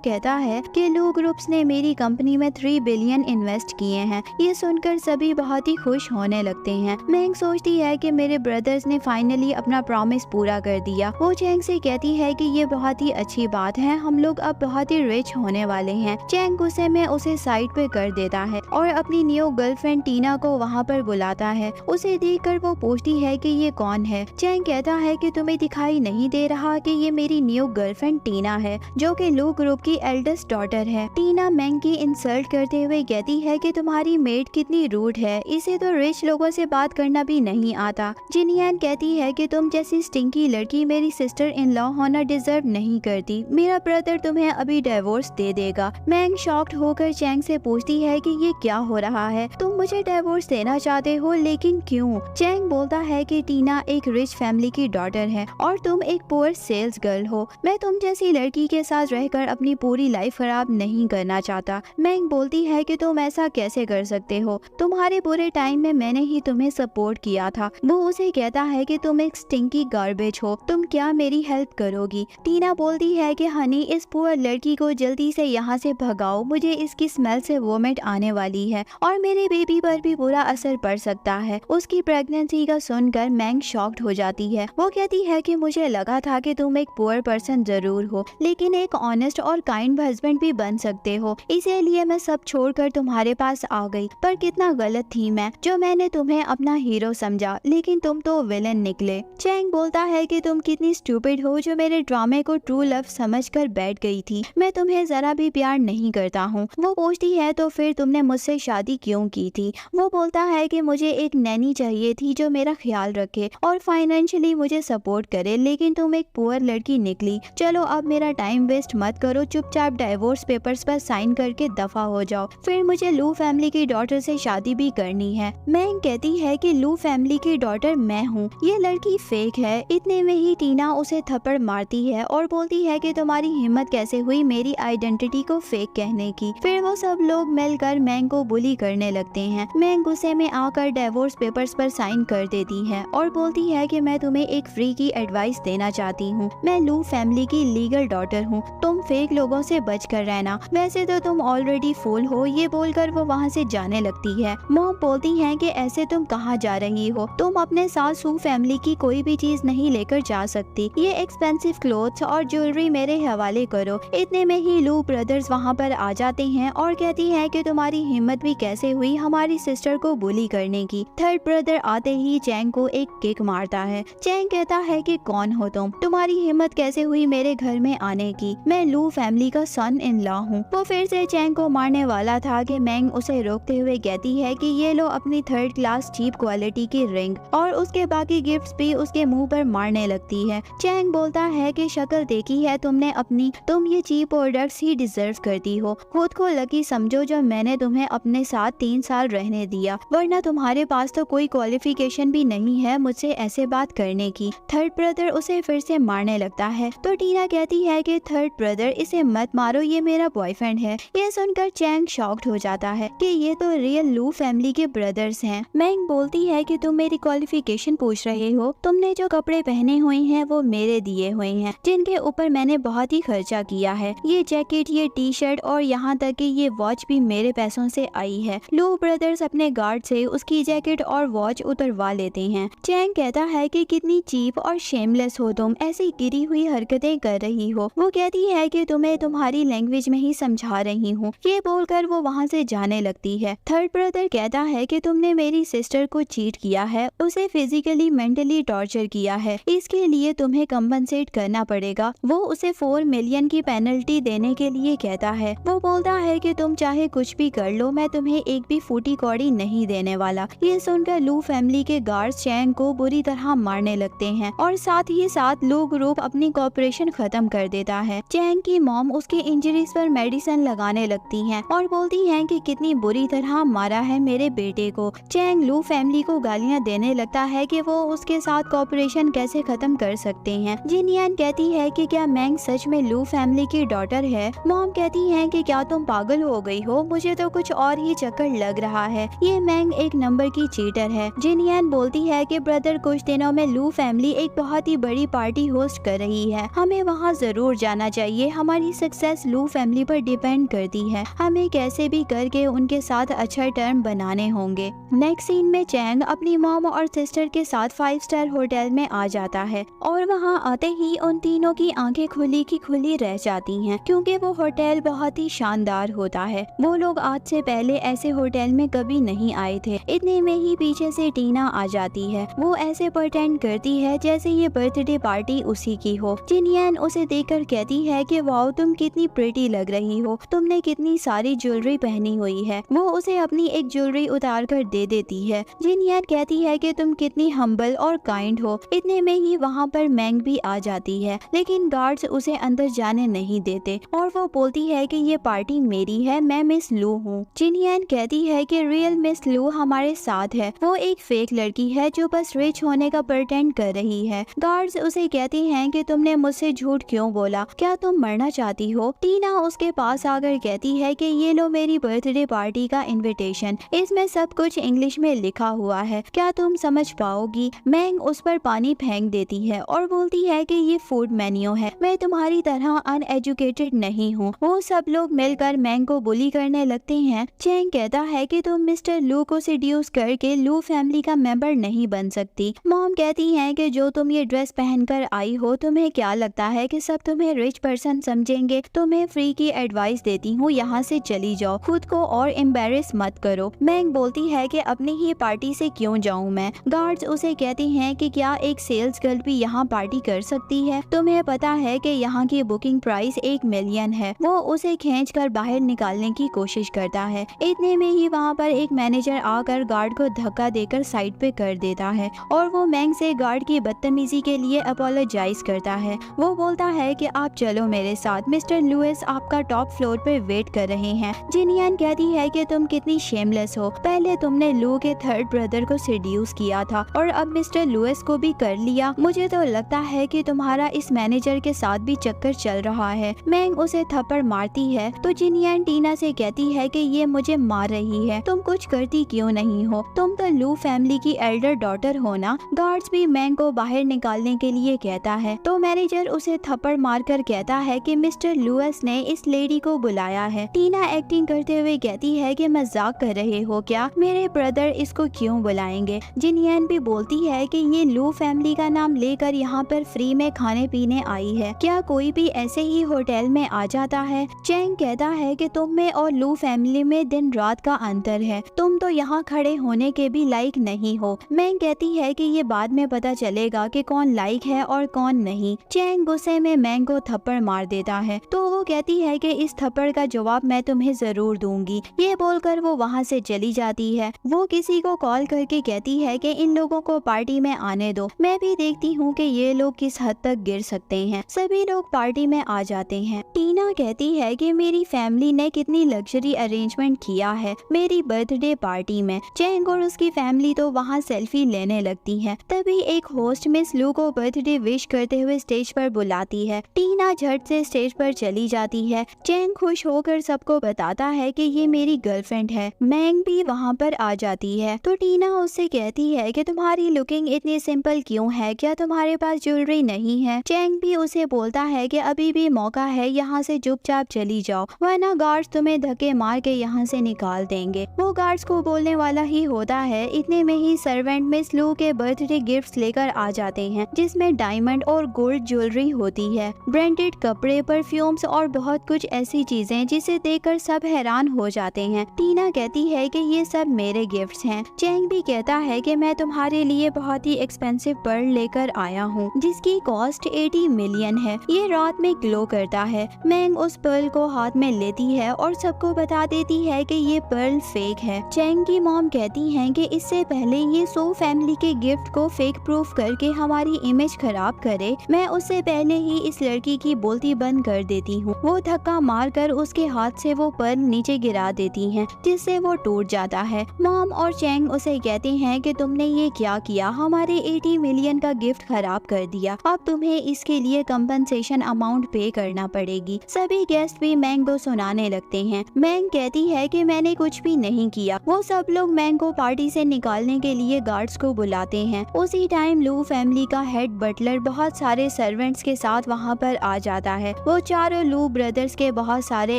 कहता है कि लू ग्रुप्स ने मेरी कंपनी में 3 बिलियन इन्वेस्ट किए हैं। ये सुनकर सभी बहुत ही खुश होने लगते हैं। मैंग सोचती है कि मेरे ब्रदर्स ने फाइनली अपना प्रॉमिस पूरा कर दिया। वो चैंग से कहती है कि ये बहुत ही अच्छी बात है, हम लोग अब बहुत ही रिच होने वाले हैं। चैंग गुस्से में उसे साइड पे कर देता है और अपनी न्यू गर्लफ्रेंड टीना को वहाँ पर बुलाता है। उसे देखकर वो पूछती है कि ये कौन है। चैंग कहता है कि तुम्हें दिखाई नहीं दे रहा कि ये मेरी न्यू गर्लफ्रेंड टीना है, जो कि लू ग्रुप की एल्डेस्ट डॉटर है। टीना मैंग की इंसल्ट करते हुए कहती है कि तुम्हारी मेड कितनी रूड है, इसे तो रिच लोगों से बात करना भी नहीं आता। जिनियन कहती है कि तुम जैसी स्टिंकी लड़की मेरी सिस्टर इन लॉ होना डिजर्व नहीं करती। मेरा ब्रदर तुम्हें अभी डिवोर्स दे देगा। मैंग शॉक्ड होकर चैंग से पूछती है कि ये क्या हो रहा है, तुम मुझे डिवोर्स देना चाहते हो, लेकिन क्यों? चैंग बोलता है कि टीना एक रिच फैमिली की डॉटर है और तुम एक पुअर सेल्स गर्ल हो। मैं तुम जैसी लड़की के साथ रहकर अपनी पूरी लाइफ खराब नहीं करना चाहता। मैंग बोलती है कि तुम ऐसा कैसे कर सकते हो, तुम्हारे बुरे टाइम में मैंने ही तुम्हें सपोर्ट किया था। वो उसे कहता है कि तुम एक स्टिंकी गार्बेज हो, तुम क्या मेरी हेल्प करोगी? टीना बोलती है कि हनी, इस पुअर लड़की को जल्दी से यहाँ से भगाओ, मुझे इसकी स्मेल से वोमिट आने वाली है और मेरे बेबी पर भी बुरा असर पड़ सकता है। उसकी प्रेगनेंसी का सुनकर मैंग शॉक्ड हो जाती है। वो कहती है कि मुझे लगा था कि तुम एक पुअर पर्सन जरूर हो, लेकिन एक ऑनेस्ट और काइंड हस्बैंड भी बन सकते हो, इसीलिए मैं सब छोड़कर तुम्हारे पास आ गई। पर कितना गलत थी मैं, जो मैंने तुम्हें अपना हीरो समझा, लेकिन तुम तो विलन निकले। चैंग बोलता है कि तुम कितनी स्टूपिड हो जो मेरे ड्रामे को ट्रू लव समझकर बैठ गई थी। मैं तुम्हें जरा भी प्यार नहीं करता हूँ। वो पूछती है तो फिर तुमने मुझसे शादी क्यों की थी? वो बोलता है कि मुझे एक नैनी चाहिए थी जो मेरा ख्याल रखे और फाइनेंशियली मुझे सपोर्ट करे, लेकिन तुम एक पुअर लड़की निकली। चलो अब मेरा टाइम वेस्ट मत करो, चुपचाप डाइवोर्स पेपर्स पर साइन करके दफा हो जाओ, फिर मुझे लू फैमिली की डॉटर से शादी भी करनी है। मैंग कहती है कि लू फैमिली की डॉटर मैं हूँ, ये लड़की फेक है। इतने में ही टीना उसे थप्पड़ मारती है और बोलती है कि तुम्हारी हिम्मत कैसे हुई मेरी आइडेंटिटी को फेक कहने की। फिर वो सब लोग मिलकर मैंग को बुली करने लगते हैं। मैंग गुस्से में आकर डिवोर्स पेपर्स पर साइन कर देती है और बोलती है कि मैं तुम्हें एक फ्री की एडवाइस देना चाहती हूँ। मैं लू फैमिली की लीगल डॉटर हूँ, तुम फेक लोगों से बच कर रहना, वैसे तो तुम ऑलरेडी फूल हो। ये बोलकर वो वहाँ से जाने लगती है। मॉम बोलती है कि ऐसे तुम कहाँ जा रही हो, तुम अपने साथ सू फैमिली की कोई भी चीज नहीं लेकर जा सकती, ये एक्सपेंसिव क्लोथ्स और ज्वेलरी मेरे हवाले करो। इतने में ही लू ब्रदर्स वहाँ पर आ जाते हैं और कहती हैं कि तुम्हारी हिम्मत भी कैसे हुई हमारी सिस्टर को बुली करने की। थर्ड ब्रदर आते ही चैंग को एक किक मारता है। चैंग कहता है कि कौन हो तुम, तुम्हारी हिम्मत कैसे हुई मेरे घर में आने की? मैं लू फैमिली का सन इन लॉ हूँ। वो फिर से चैंग को मारने वाला था कि मैंग उसे रोकते हुए कहती है कि ये लो अपनी 3rd क्लास चीप क्वालिटी की रिंग, और उसके बाकी गिफ्ट्स भी उसके मुंह पर मारने लगती है। चैंग बोलता है कि शक्ल देखी है तुमने अपनी, तुम ये चीप प्रोडक्ट्स ही डिजर्व करती हो। खुद को लकी समझो जो मैंने तुम्हें अपने साथ 3 साल रहने दिया, वरना तुम्हारे पास तो कोई क्वालिफिकेशन भी नहीं है मुझसे ऐसे बात करने की। थर्ड ब्रदर उसे फिर से मारने लगता है तो टीना कहती है कि थर्ड ब्रदर इसे मत मारो, ये मेरा बॉयफ्रेंड है। ये सुनकर चैंग शॉक्ड हो जाता है कि ये तो रियल लू फैमिली के ब्रदर्स हैं। मैंग बोलती है कि तुम मेरी क्वालिफिकेशन पूछ रहे हो, तुमने जो कपड़े पहने हुए हैं वो मेरे दिए हुए हैं, जिनके ऊपर मैंने बहुत ही खर्चा किया है। ये जैकेट, ये टी शर्ट और यहाँ तक कि ये वॉच भी मेरे पैसों से आई है। लू ब्रदर्स अपने गार्ड से उसकी जैकेट और वॉच उतरवा लेते हैं। चैंग कहता है कि कितनी चीप और शेमलेस हो तुम, ऐसी गिरी हुई हरकतें कर रही हो। वो कहती है कि तुम्हें तुम्हारी लैंग्वेज में ही समझा रही हूँ। ये बोलकर वो वहाँ से जाने लगती है। थर्ड ब्रदर कहता है कि तुमने मेरी सिस्टर को चीट किया है, उसे फिजिकली मेंटली टॉर्चर किया है, इसके लिए तुम्हें कंपनसेट करना पड़ेगा। वो उसे 4 मिलियन की पेनल्टी देने के लिए कहता है। वो बोलता है कि तुम चाहे कुछ भी कर लो, मैं तुम्हें एक भी फूटी कौड़ी नहीं देने वाला। ये सुनकर लू फैमिली के गार्ड्स चैंग को बुरी तरह मारने लगते हैं और साथ ही साथ लू ग्रुप अपनी कॉपरेशन खत्म कर देता है। चैंग की मॉम उसकी इंजरीज पर मेडिसिन लगाने लगती हैं और बोलती हैं कि कितनी बुरी तरह मारा है मेरे बेटे को। चैंग लू फैमिली को गालियां देने लगता है कि वो उसके साथ कॉपरेशन कैसे खत्म कर सकते हैं। जिनयान कहती है कि क्या मैंग सच में लू फैमिली की डॉटर है। मॉम कहती हैं कि क्या तुम पागल हो गई हो, मुझे तो कुछ और ही चक्कर लग रहा है, ये मैंग एक नंबर की चीटर है। जिनयान बोलती है कि ब्रदर कुछ दिनों में लू फैमिली एक बहुत ही बड़ी पार्टी होस्ट कर रही है, हमें वहाँ जरूर जाना चाहिए, हमारी सक्सेस लू फैमिली पर डिपेंड करती है, हमें कैसे भी करके उनके साथ अच्छा टर्म बनाने होंगे। नेक्स्ट सीन में चैंग अपनी मॉम और सिस्टर के साथ 5 स्टार होटल में आ जाता है और वहाँ आते ही उन तीनों की आंखें खुली की खुली रह जाती हैं, क्योंकि वो होटल बहुत ही शानदार होता है। वो लोग आज से पहले ऐसे होटल में कभी नहीं आए थे। इतने में ही पीछे से टीना आ जाती है। वो ऐसे प्रिटेंड करती है जैसे ये बर्थडे पार्टी उसी की हो। जिनयान उसे देखकर कहती है कि वाओ तुम कितनी प्रिटी लग रही हो, तुमने कितनी सारी ज्वेलरी पहनी हुई है। वो उसे अपनी एक ज्वेलरी उतार कर दे देती है। जिनयान कहती है कि तुम कितनी हम्बल और काइंड हो। इतने में ही वहाँ पर मैंग भी आ जाती है, लेकिन गार्ड्स उसे अंदर जाने नहीं देते और वो बोलती है कि ये पार्टी मेरी है, मैं मिस लू हूँ। जिनयान कहती है कि रियल मिस लू हमारे साथ है, वो एक फेक लड़की है जो बस रिच होने का प्रिटेंड कर रही है। गार्ड्स उसे कहते हैं कि तुमने मुझसे झूठ क्यों बोला, क्या तुम मरना चाहती हो। टीना उसके पास आकर कहती है कि ये लो मेरी बर्थडे पार्टी का इनविटेशन, इसमें सब कुछ इंग्लिश में लिखा हुआ है, क्या तुम समझ पाओगी। मैंग उस पर पानी फेंक देती है और बोलती है कि ये फूड मेन्यू है, मैं तुम्हारी तरह अनएजुकेटेड नहीं हूँ। वो सब लोग मिलकर मैंग को बुली करने लगते हैं। चैंग कहता है कि तुम मिस्टर लू को सेड्यूस करके लू फैमिली का मेंबर नहीं बन सकती। मॉम कहती है कि जो तुम ये ड्रेस पहनकर आई हो, तुम्हें क्या लगता है कि सब तुम्हें रिच पर्सन समझेंगे। तुम्हें फ्री की एडवाइस देती हूँ, यहाँ से चली जाओ, खुद को और एम्बेरस मत करो। मैंग बोलती है कि अपनी ही पार्टी से क्यों जाऊँ मैं। गार्ड्स उसे कहती हैं कि क्या एक सेल्स गर्ल भी यहाँ पार्टी कर सकती है, तुम्हें पता है कि यहाँ की बुकिंग प्राइस 1 मिलियन है। वो उसे खींचकर बाहर निकालने की कोशिश करता है। इतने में ही वहाँ पर एक मैनेजर आकर गार्ड को धक्का देकर साइड पे कर देता है और वो मैंग से गार्ड की बदतमीजी के लिए अपोलोजाइज करता है। वो बोलता है कि आप चलो मेरे साथ, मिस्टर लुइस आपका टॉप फ्लोर पे वेट कर रहे हैं। जिनयान कहती है कि तुम कितनी शेमलेस हो, पहले तुमने लू के थर्ड ब्रदर को सेड्यूस किया था और अब मिस्टर लुइस को भी कर लिया। मुझे तो लगता है कि तुम्हारा इस मैनेजर के साथ भी चक्कर चल रहा है। मैंग उसे थप्पड़ मारती है तो जिनयान टीना से कहती है कि ये मुझे मार रही है, तुम कुछ करती क्यों नहीं हो, तुम तो लू फैमिली की एल्डर डॉटर हो ना। गार्ड्स भी मैंग को बाहर निकालने के लिए कहता है तो मैनेजर उसे थप्पड़ मारकर कहता है कि मिस्टर लुइस ने इस लेडी को बुलाया है। टीना एक्टिंग करते हुए कहती है कि मजाक कर रहे हो क्या, मेरे ब्रदर इसको क्यों बुलाएंगे। जिनयान भी बोलती है कि ये लू फैमिली का नाम लेकर यहाँ पर फ्री में खाने पीने आई है, क्या कोई भी ऐसे ही होटल में आ जाता है। चैंग कहता है कि तुम में और लू फैमिली में दिन रात का अंतर है, तुम तो यहाँ खड़े होने के भी लायक नहीं हो। मैंग कहती है कि ये बाद में पता चलेगा कि कौन लायक है और कौन नहीं। चैंग गुस्से में मैंग को थप्पड़ मार देता है तो वो कहती है कि इस थप्पड़ का जवाब मैं तुम्हें जरूर दूंगी। ये बोलकर वो वहाँ से चली जाती है। वो किसी को कॉल करके कहती है कि इन लोगों को पार्टी में आने दो, मैं भी देखती हूँ कि ये लोग किस हद तक गिर सकते हैं। सभी लोग पार्टी में आ जाते हैं। टीना कहती है कि मेरी फैमिली ने कितनी लग्जरी अरेंजमेंट किया है मेरी बर्थडे पार्टी में। चैंग और उसकी फैमिली तो वहाँ सेल्फी लेने लगती है। तभी एक होस्ट मिस लू को बर्थडे विश करते हुए स्टेज पर बुलाती है। टीना झट से स्टेज पर चली जाती है। चैंग खुश होकर सबको बताता है कि ये मेरी गर्लफ्रेंड है। मैंग भी वहाँ पर आ जाती है तो टीना उससे कहती है कि तुम्हारी लुकिंग इतनी सिंपल क्यों है, क्या तुम्हारे पास ज्वेलरी नहीं है। चैंग भी उसे बोलता है कि अभी भी मौका है, यहाँ से चुपचाप चली जाओ वरना गार्ड्स तुम्हें धक्के मार के यहाँ से निकाल देंगे। वो गार्ड्स को बोलने वाला ही होता है। इतने में ही सर्वेंट मिस लू के बर्थडे गिफ्ट्स लेकर आ जाते हैं जिसमें डायमंड और गोल्ड ज्वेलरी होती है, ब्रांडेड कपड़े, परफ्यूम्स और बहुत कुछ ऐसी चीजें जिसे देखकर सब हैरान हो जाते हैं। टीना कहती है कि ये सब मेरे गिफ्ट्स हैं। चैंग भी कहता है कि मैं तुम्हारे लिए बहुत ही एक्सपेंसिव पर्ल लेकर आया हूँ जिसकी कॉस्ट 80 मिलियन है, ये रात में ग्लो करता है। मैंग उस पर्ल को हाथ में लेती है और सबको बता देती है कि ये पर्ल फेक है। चैंग की मॉम कहती हैं कि इससे पहले ये सो फैमिली के गिफ्ट को फेक प्रूफ करके हमारी इमेज खराब करे, मैं उससे पहले ही इस लड़की की बोलती बंद कर देती हूँ। वो धक्का मारकर उसके हाथ से वो पर्ल नीचे गिरा देती हैं जिससे वो टूट जाता होता है। मॉम और चैंग उसे कहते हैं कि तुमने ये क्या किया, हमारे 80 मिलियन का गिफ्ट खराब कर दिया, अब तुम्हें इसके लिए कंपनसेशन अमाउंट पे करना पड़ेगी। सभी गेस्ट भी मैंग को सुनाने लगते हैं। मैंग कहती है कि मैंने कुछ भी नहीं किया। वो सब लोग मैंग को पार्टी से निकालने के लिए गार्ड्स को बुलाते हैं। उसी टाइम लू फैमिली का हेड बटलर बहुत सारे सर्वेंट्स के साथ वहाँ पर आ जाता है। वो चारों लू ब्रदर्स के बहुत सारे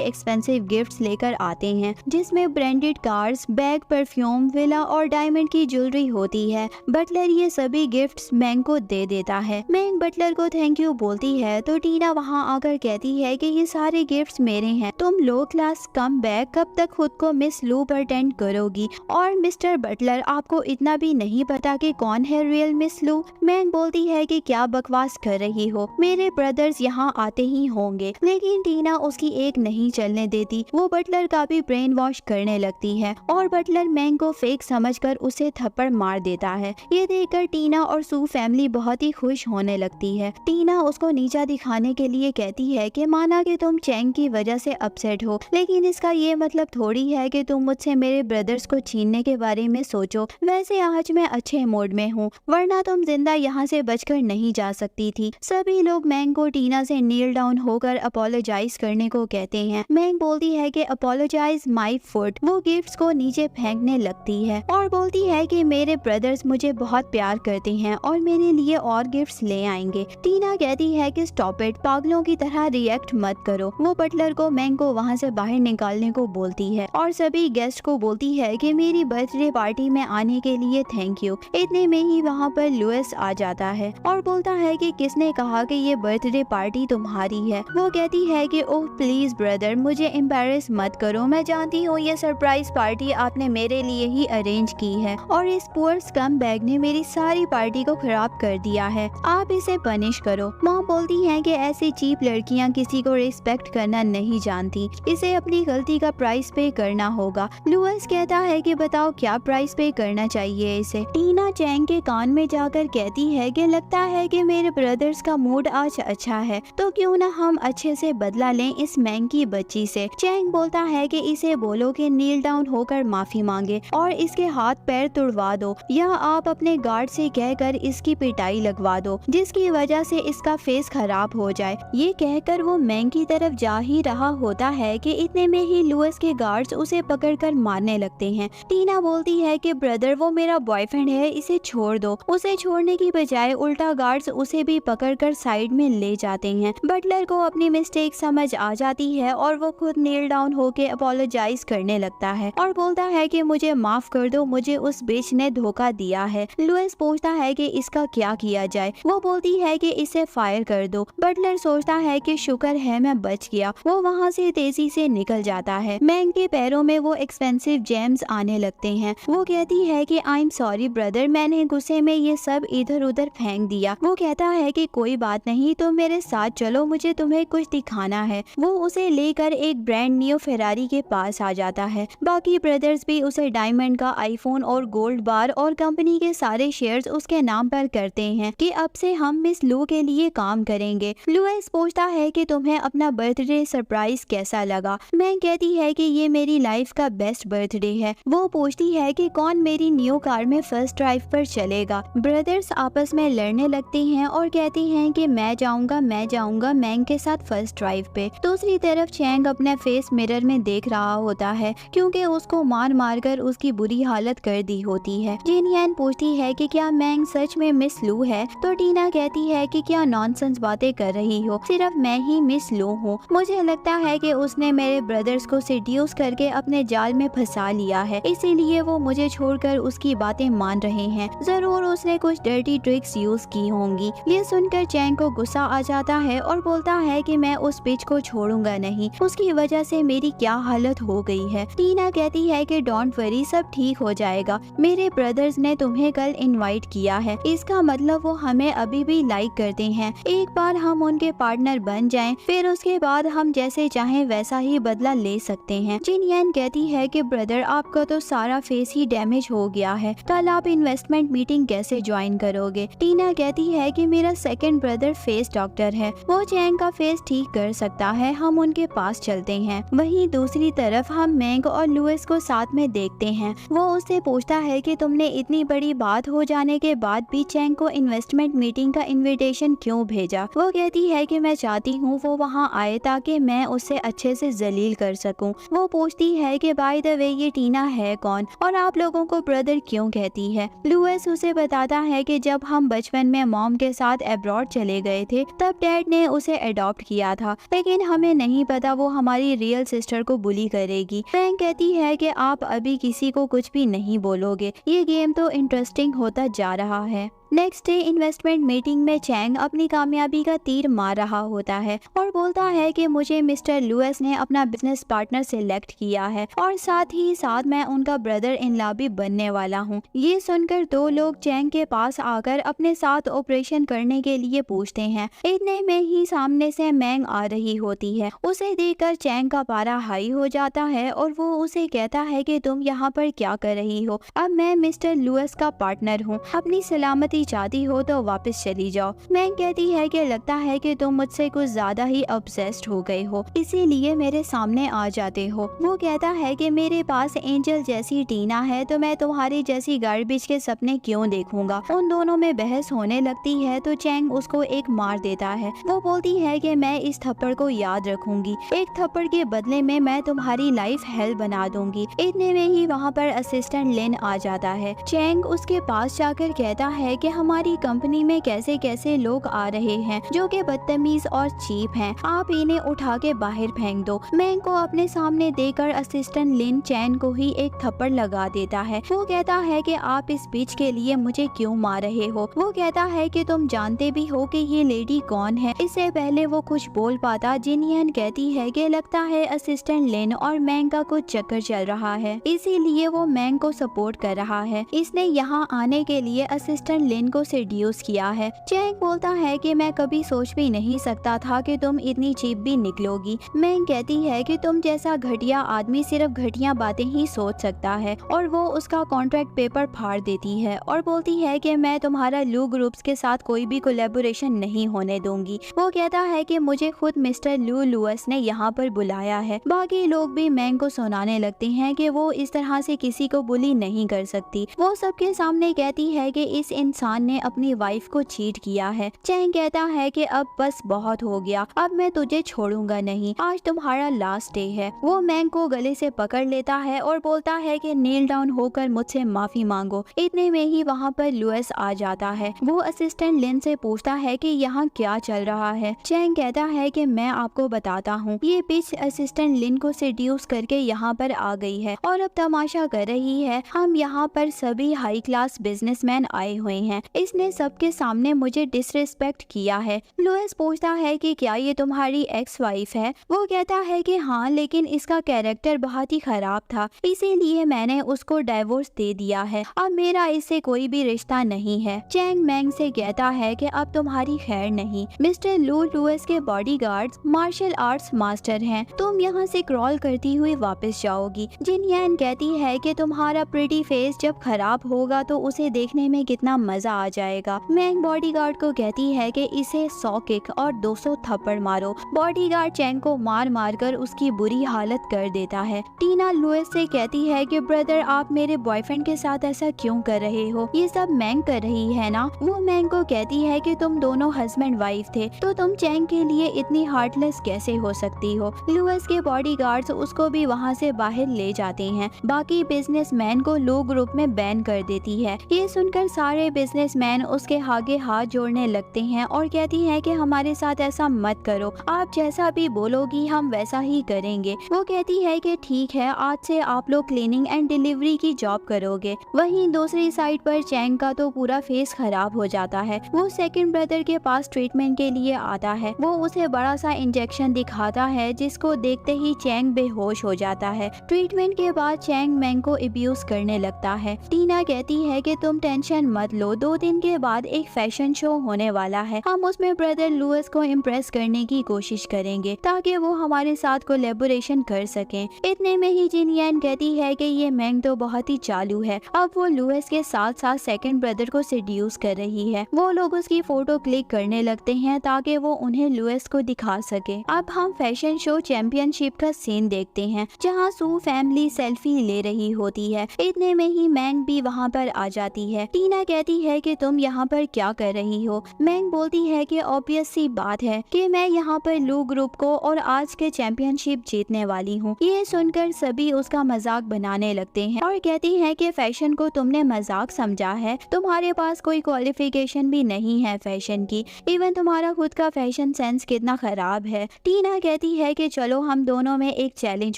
एक्सपेंसिव गिफ्ट्स लेकर आते हैं, जिसमें branded cars, bag, perfume, villa और डायमंड की ज्वेलरी होती है। बटलर ये सभी गिफ्ट्स मैंग को दे देता है। मैंग बटलर को थैंक यू बोलती है तो टीना वहाँ आकर कहती है कि ये सारे गिफ्ट्स मेरे हैं, तुम लो क्लास कम बैग कब तक खुद को मिस लू प्रटेंड करोगी, और मिस्टर बटलर आपको इतना भी नहीं पता कि कौन है रियल मिस लू। मैंग बोलती है कि क्या बकवास कर रही हो, मेरे ब्रदर्स यहाँ आते ही होंगे, लेकिन टीना उसकी एक नहीं चलने देती। वो बटलर का भी ब्रेन वॉश करने लगती है और बटलर मैंग को फेक समझकर उसे थप्पड़ मार देता है। ये देखकर टीना और सू फैमिली बहुत ही खुश होने लगती है। टीना उसको नीचा दिखाने के लिए कहती है कि माना कि तुम चैंग की वजह से अपसेट हो, लेकिन इसका ये मतलब थोड़ी है कि तुम मुझसे मेरे ब्रदर्स को छीनने के बारे में सोचो। वैसे आज मैं अच्छे मूड में हूँ, वरना तुम जिंदा यहाँ से बचकर नहीं जा सकती थी। सभी लोग मैंग को टीना से नील डाउन होकर अपोलोजाइज करने को कहते हैं। मैंग बोलती है कि अपोलोजाइज माय फुट। वो गिफ्ट्स को नीचे फेंकने लगती है और बोलती है कि मेरे ब्रदर्स मुझे बहुत प्यार करते हैं और मेरे लिए और गिफ्ट्स ले आएंगे। टीना कहती है कि स्टॉप इट, पागलों की तरह रिएक्ट मत करो। वो बटलर को मैंग को वहाँ से बाहर निकालने को बोलती है और सभी गेस्ट को बोलती है कि मेरी बर्थडे पार्टी में आने के लिए थैंक यू। इतने में ही वहाँ पर लुइस आ जाता है और बोलता है कि किसने कहा कि ये बर्थडे पार्टी तुम्हारी है। वो कहती है कि ओह प्लीज ब्रदर, मुझे एम्बैरेस मत करो, मैं जानती हूँ ये सरप्राइज पार्टी आपने मेरे लिए ही अरेंज की है और इस पुअर स्कम बैग ने मेरी सारी पार्टी को खराब कर दिया है, आप इसे पनिश करो। मॉम बोलती है कि ऐसी चीप लड़कियाँ किसी को रिस्पेक्ट करना नहीं जानती, इसे अपनी गलती का प्राइस पे करना होगा। लुइस कहता है कि बताओ क्या प्राइस पे करना चाहिए इसे। टीना चैंग के कान में जाकर कहती है कि लगता है कि मेरे ब्रदर्स का मूड आज अच्छा है, तो क्यों ना हम अच्छे से बदला लें इस मैंग की बच्ची से। चैंग बोलता है कि इसे बोलो कि नील डाउन होकर माफी मांगे और इसके हाथ पैर तुड़वा दो, या आप अपने गार्ड से कहकर इसकी पिटाई लगवा दो जिसकी वजह से इसका फेस खराब हो जाए। ये कहकर वो मैंग की तरफ जा ही रहा होता है कि इतने में ही लुइस के गार्ड्स उसे पकड़कर मारने लगते हैं। टीना बोलती है कि ब्रदर वो मेरा बॉयफ्रेंड है, इसे छोड़ दो। उसे छोड़ने की बजाय उल्टा गार्ड्स उसे भी पकड़कर साइड में ले जाते हैं। बटलर को अपनी मिस्टेक समझ आ जाती है और वो खुद नील डाउन होके अपोलोजाइज करने लगता है और बोलता है कि मुझे माफ कर दो, मुझे उस बिच ने धोखा दिया है। लुइस पूछता है कि इसका क्या किया जाए। वो बोलती है कि इसे फायर कर दो। बटलर सोचता है कि शुक्र है मैं बच गया। वो वहाँ से तेजी से निकल जाता है। मैंग के पैरों में वो एक्सपेंसिव जेम्स आने लगते हैं। वो कहती है कि आई एम सॉरी ब्रदर, मैंने गुस्से में ये सब इधर उधर फेंक दिया। वो कहता है कि कोई बात नहीं, तुम मेरे साथ चलो, मुझे तुम्हें कुछ दिखाना है। वो उसे लेकर एक ब्रांड न्यू फेरारी के पास आ जाता है। बाकी ब्रदर्स भी उसे डायमंड का आईफोन और गोल्ड बार और कंपनी के सारे शेयर्स उसके नाम पर करते हैं कि अब से हम मिस लू के लिए काम करेंगे। लुइस पूछता है कि तुम्हें अपना बर्थडे सरप्राइज कैसा लगा। मैंग कहती है कि ये मेरी लाइफ का बेस्ट बर्थडे है। वो पूछती है कि कौन मेरी न्यू कार में फर्स्ट ड्राइव पर चलेगा। ब्रदर्स आपस में लड़ने लगते हैं और कहते हैं कि मैं जाऊंगा मैंग के साथ फर्स्ट ड्राइव पे। दूसरी तरफ चैंग अपने फेस मिरर में देख रहा होता है क्योंकि उसको मार मार कर उसकी बुरी हालत कर दी होती है। जिनयान पूछती है कि क्या मैंग सच में मिस लू है, तो टीना कहती है कि क्या नॉनसेंस बातें कर रही हो, सिर्फ मैं ही मिस लू हूँ। मुझे लगता है कि उसने मेरे ब्रदर्स को सेड्यूस करके अपने जाल में फंसा लिया है, इसीलिए वो मुझे छोड़कर उसकी बातें मान रहे हैं। जरूर उसने कुछ डर्टी ट्रिक्स यूज की होंगी। ये सुनकर चैंग को गुस्सा आ जाता है और बोलता है कि मैं उस पिच को छोड़ूंगा नहीं, उसकी वजह से मेरी क्या हालत हो गई है। टीना कहती है कि डोंट वरी, सब ठीक हो जाएगा। मेरे ब्रदर्स ने तुम्हें कल इनवाइट किया है, इसका मतलब वो हमें अभी भी लाइक करते हैं। एक बार हम उनके पार्टनर बन जाएं, फिर उसके बाद हम जैसे चाहें वैसा ही बदला ले सकते हैं। जिनयान कहती है कि ब्रदर आपका तो सारा फेस ही डैमेज हो गया है, कल आप इन्वेस्टमेंट मीटिंग कैसे ज्वाइन करोगे। टीना कहती है कि मेरा सेकंड ब्रदर फेस डॉक्टर है, वो चैंग का फेस ठीक कर सकता है, हम उनके पास चलते हैं। वहीं दूसरी तरफ हम मैंग और लुइस को साथ साथ में देखते हैं। वो उससे पूछता है कि तुमने इतनी बड़ी बात हो जाने के बाद भी चैंग को इन्वेस्टमेंट मीटिंग का इनविटेशन क्यों भेजा। वो कहती है कि मैं चाहती हूँ वो वहाँ आए ताकि मैं उससे अच्छे से जलील कर सकूं। वो पूछती है कि बाय द वे ये टीना है कौन और आप लोगों को ब्रदर क्यों कहती है। लुइस उसे बताता है कि जब हम बचपन में मॉम के साथ अब्रॉड चले गए थे तब डैड ने उसे अडॉप्ट किया था, लेकिन हमें नहीं पता वो हमारी रियल सिस्टर को बुली करेगी। मैंग कहती है कि आप अभी किसी को कुछ भी नहीं बोलोगे। ये गेम तो इंटरेस्टिंग होता जा रहा है। नेक्स्ट डे इन्वेस्टमेंट मीटिंग में चैंग अपनी कामयाबी का तीर मार रहा होता है और बोलता है कि मुझे मिस्टर लुइस ने अपना बिजनेस पार्टनर सिलेक्ट किया है और साथ ही साथ मैं उनका ब्रदर इन लॉ भी बनने वाला हूँ। ये सुनकर दो लोग चैंग के पास आकर अपने साथ ऑपरेशन करने के लिए पूछते हैं। इतने में ही सामने से मैंग आ रही होती है। उसे देखकर चैंग का पारा हाई हो जाता है और वो उसे कहता है कि तुम यहाँ पर क्या कर रही हो। अब मैं मिस्टर लुइस का पार्टनर हूँ, अपनी सलामती चाहती हो तो वापस चली जाओ। मैंग कहती है कि लगता है कि तुम मुझसे कुछ ज्यादा ही ऑब्सेस्ड हो गए हो, इसीलिए मेरे सामने आ जाते हो। वो कहता है कि मेरे पास एंजल जैसी टीना है तो मैं तुम्हारी जैसी गार्बेज के सपने क्यों देखूंगा। उन दोनों में बहस होने लगती है तो चैंग उसको एक मार देता है। वो बोलती है कि मैं इस थप्पड़ को याद रखूंगी, एक थप्पड़ के बदले में मैं तुम्हारी लाइफ हेल बना दूंगी। इतने में ही वहाँ पर असिस्टेंट लिन आ जाता है। चैंग उसके पास जाकर कहता है कि हमारी कंपनी में कैसे कैसे लोग आ रहे हैं जो कि बदतमीज और चीप हैं, आप इन्हें उठा के बाहर फेंक दो। मैंग को अपने सामने देकर असिस्टेंट लिन चैन को ही एक थप्पड़ लगा देता है। वो कहता है कि आप इस बीच के लिए मुझे क्यों मार रहे हो। वो कहता है कि तुम जानते भी हो कि ये लेडी कौन है। इससे पहले वो कुछ बोल पाता जिनियन कहती है कि लगता है असिस्टेंट लिन और मैंग का कुछ चक्कर चल रहा है, इसीलिए वो मैंग को सपोर्ट कर रहा है। इसने यहाँ आने के लिए असिस्टेंट लिन को सेड्यूस किया है। चैंग बोलता है कि मैं कभी सोच भी नहीं सकता था कि तुम इतनी चीप भी निकलोगी। मैंग कहती है कि तुम जैसा घटिया आदमी सिर्फ घटिया बातें ही सोच सकता है और वो उसका कॉन्ट्रैक्ट पेपर फाड़ देती है और बोलती है कि मैं तुम्हारा लू ग्रुप्स के साथ कोई भी कोलैबोरेशन नहीं होने दूंगी। वो कहता है कि मुझे खुद मिस्टर लू लुइस ने यहाँ पर बुलाया है। बाकी लोग भी मैंग को सुनाने लगते हैं कि वो इस तरह से किसी को बुली नहीं कर सकती। वो सबके सामने कहती है कि इस इंसान ने अपनी वाइफ को चीट किया है। चैंग कहता है कि अब बस बहुत हो गया, अब मैं तुझे छोड़ूंगा नहीं, आज तुम्हारा लास्ट डे है। वो मैंग को गले से पकड़ लेता है और बोलता है कि नील डाउन होकर मुझसे माफी मांगो। इतने में ही वहाँ पर लुइस आ जाता है। वो असिस्टेंट लिन से पूछता है कि यहाँ क्या चल रहा है। चैंग कहता है कि मैं आपको बताता हूँ। ये पिच असिस्टेंट लिन को सेड्यूस करके यहाँ पर आ गई है और अब तमाशा कर रही है। हम यहाँ पर सभी हाई क्लास बिजनेसमैन आए हुए हैं। इसने सबके सामने मुझे डिसरिस्पेक्ट किया है। लुइस पूछता है कि क्या ये तुम्हारी एक्स वाइफ है। वो कहता है कि हाँ, लेकिन इसका कैरेक्टर बहुत ही खराब था, इसीलिए मैंने उसको डाइवोर्स दे दिया है। अब मेरा इससे कोई भी रिश्ता नहीं है। चैंग मैंग से कहता है कि अब तुम्हारी खैर नहीं। मिस्टर लू लुइस के बॉडीगार्ड्स मार्शल आर्ट्स मास्टर हैं, तुम यहाँ से क्रॉल करती हुई वापस जाओगी। जिनयान कहती है कि तुम्हारा प्रिटी फेस जब खराब होगा तो उसे देखने में कितना मजा आ जाएगा। मैंग बॉडीगार्ड को कहती है कि इसे 100 किक और 200 थप्पड़ मारो। बॉडीगार्ड चैंग को मार मार कर उसकी बुरी हालत कर देता है। टीना लुइस से कहती है कि ब्रदर, आप मेरे बॉयफ्रेंड के साथ ऐसा क्यों कर रहे हो, ये सब मैंग कर रही है ना। वो मैंग को कहती है कि तुम दोनों हस्बैंड वाइफ थे तो तुम चैंग के लिए इतनी हार्टलेस कैसे हो सकती हो। लुइस के बॉडीगार्ड्स उसको भी वहाँ से बाहर ले जाते हैं। बाकी बिजनेसमैन को लो ग्रुप में बैन कर देती है। ये सुनकर सारे बिजनेसमैन उसके आगे हाथ जोड़ने लगते हैं और कहती है कि हमारे साथ ऐसा मत करो, आप जैसा भी बोलोगी हम वैसा ही करेंगे। वो कहती है कि ठीक है, आज से आप लोग क्लीनिंग एंड डिलीवरी की जॉब करोगे। वहीं दूसरी साइड पर चैंग का तो पूरा फेस खराब हो जाता है। वो सेकंड ब्रदर के पास ट्रीटमेंट के लिए आता है। वो उसे बड़ा सा इंजेक्शन दिखाता है जिसको देखते ही चैंग बेहोश हो जाता है। ट्रीटमेंट के बाद चैंग मैंग को अब्यूज करने लगता है। टीना कहती है कि तुम टेंशन मत लो, 2 दिन के बाद एक फैशन शो होने वाला है। हम उसमें ब्रदर लुइस को इम्प्रेस करने की कोशिश करेंगे ताकि वो हमारे साथ कोलैबोरेशन कर सकें। इतने में ही जिन यान कहती है कि ये मैंग तो बहुत ही चालू है, अब वो लुइस के साथ साथ सेकंड ब्रदर को सेड्यूस कर रही है। वो लोग उसकी फोटो क्लिक करने लगते हैं ताकि वो उन्हें लुइस को दिखा सके। अब हम फैशन शो चैंपियनशिप का सीन देखते हैं जहाँ सू फैमिली सेल्फी ले रही होती है। इतने में ही मैंग भी वहाँ पर आ जाती है। टीना कहती है कि तुम यहाँ पर क्या कर रही हो। मैंग बोलती है कि ऑब्वियस सी बात है कि मैं यहाँ पर लू ग्रुप को और आज के चैंपियनशिप जीतने वाली हूँ। ये सुनकर सभी उसका मजाक बनाने लगते हैं और कहती है कि फैशन को तुमने मजाक समझा है, तुम्हारे पास कोई क्वालिफिकेशन भी नहीं है फैशन की, इवन तुम्हारा खुद का फैशन सेंस कितना खराब है। टीना कहती है कि चलो हम दोनों में एक चैलेंज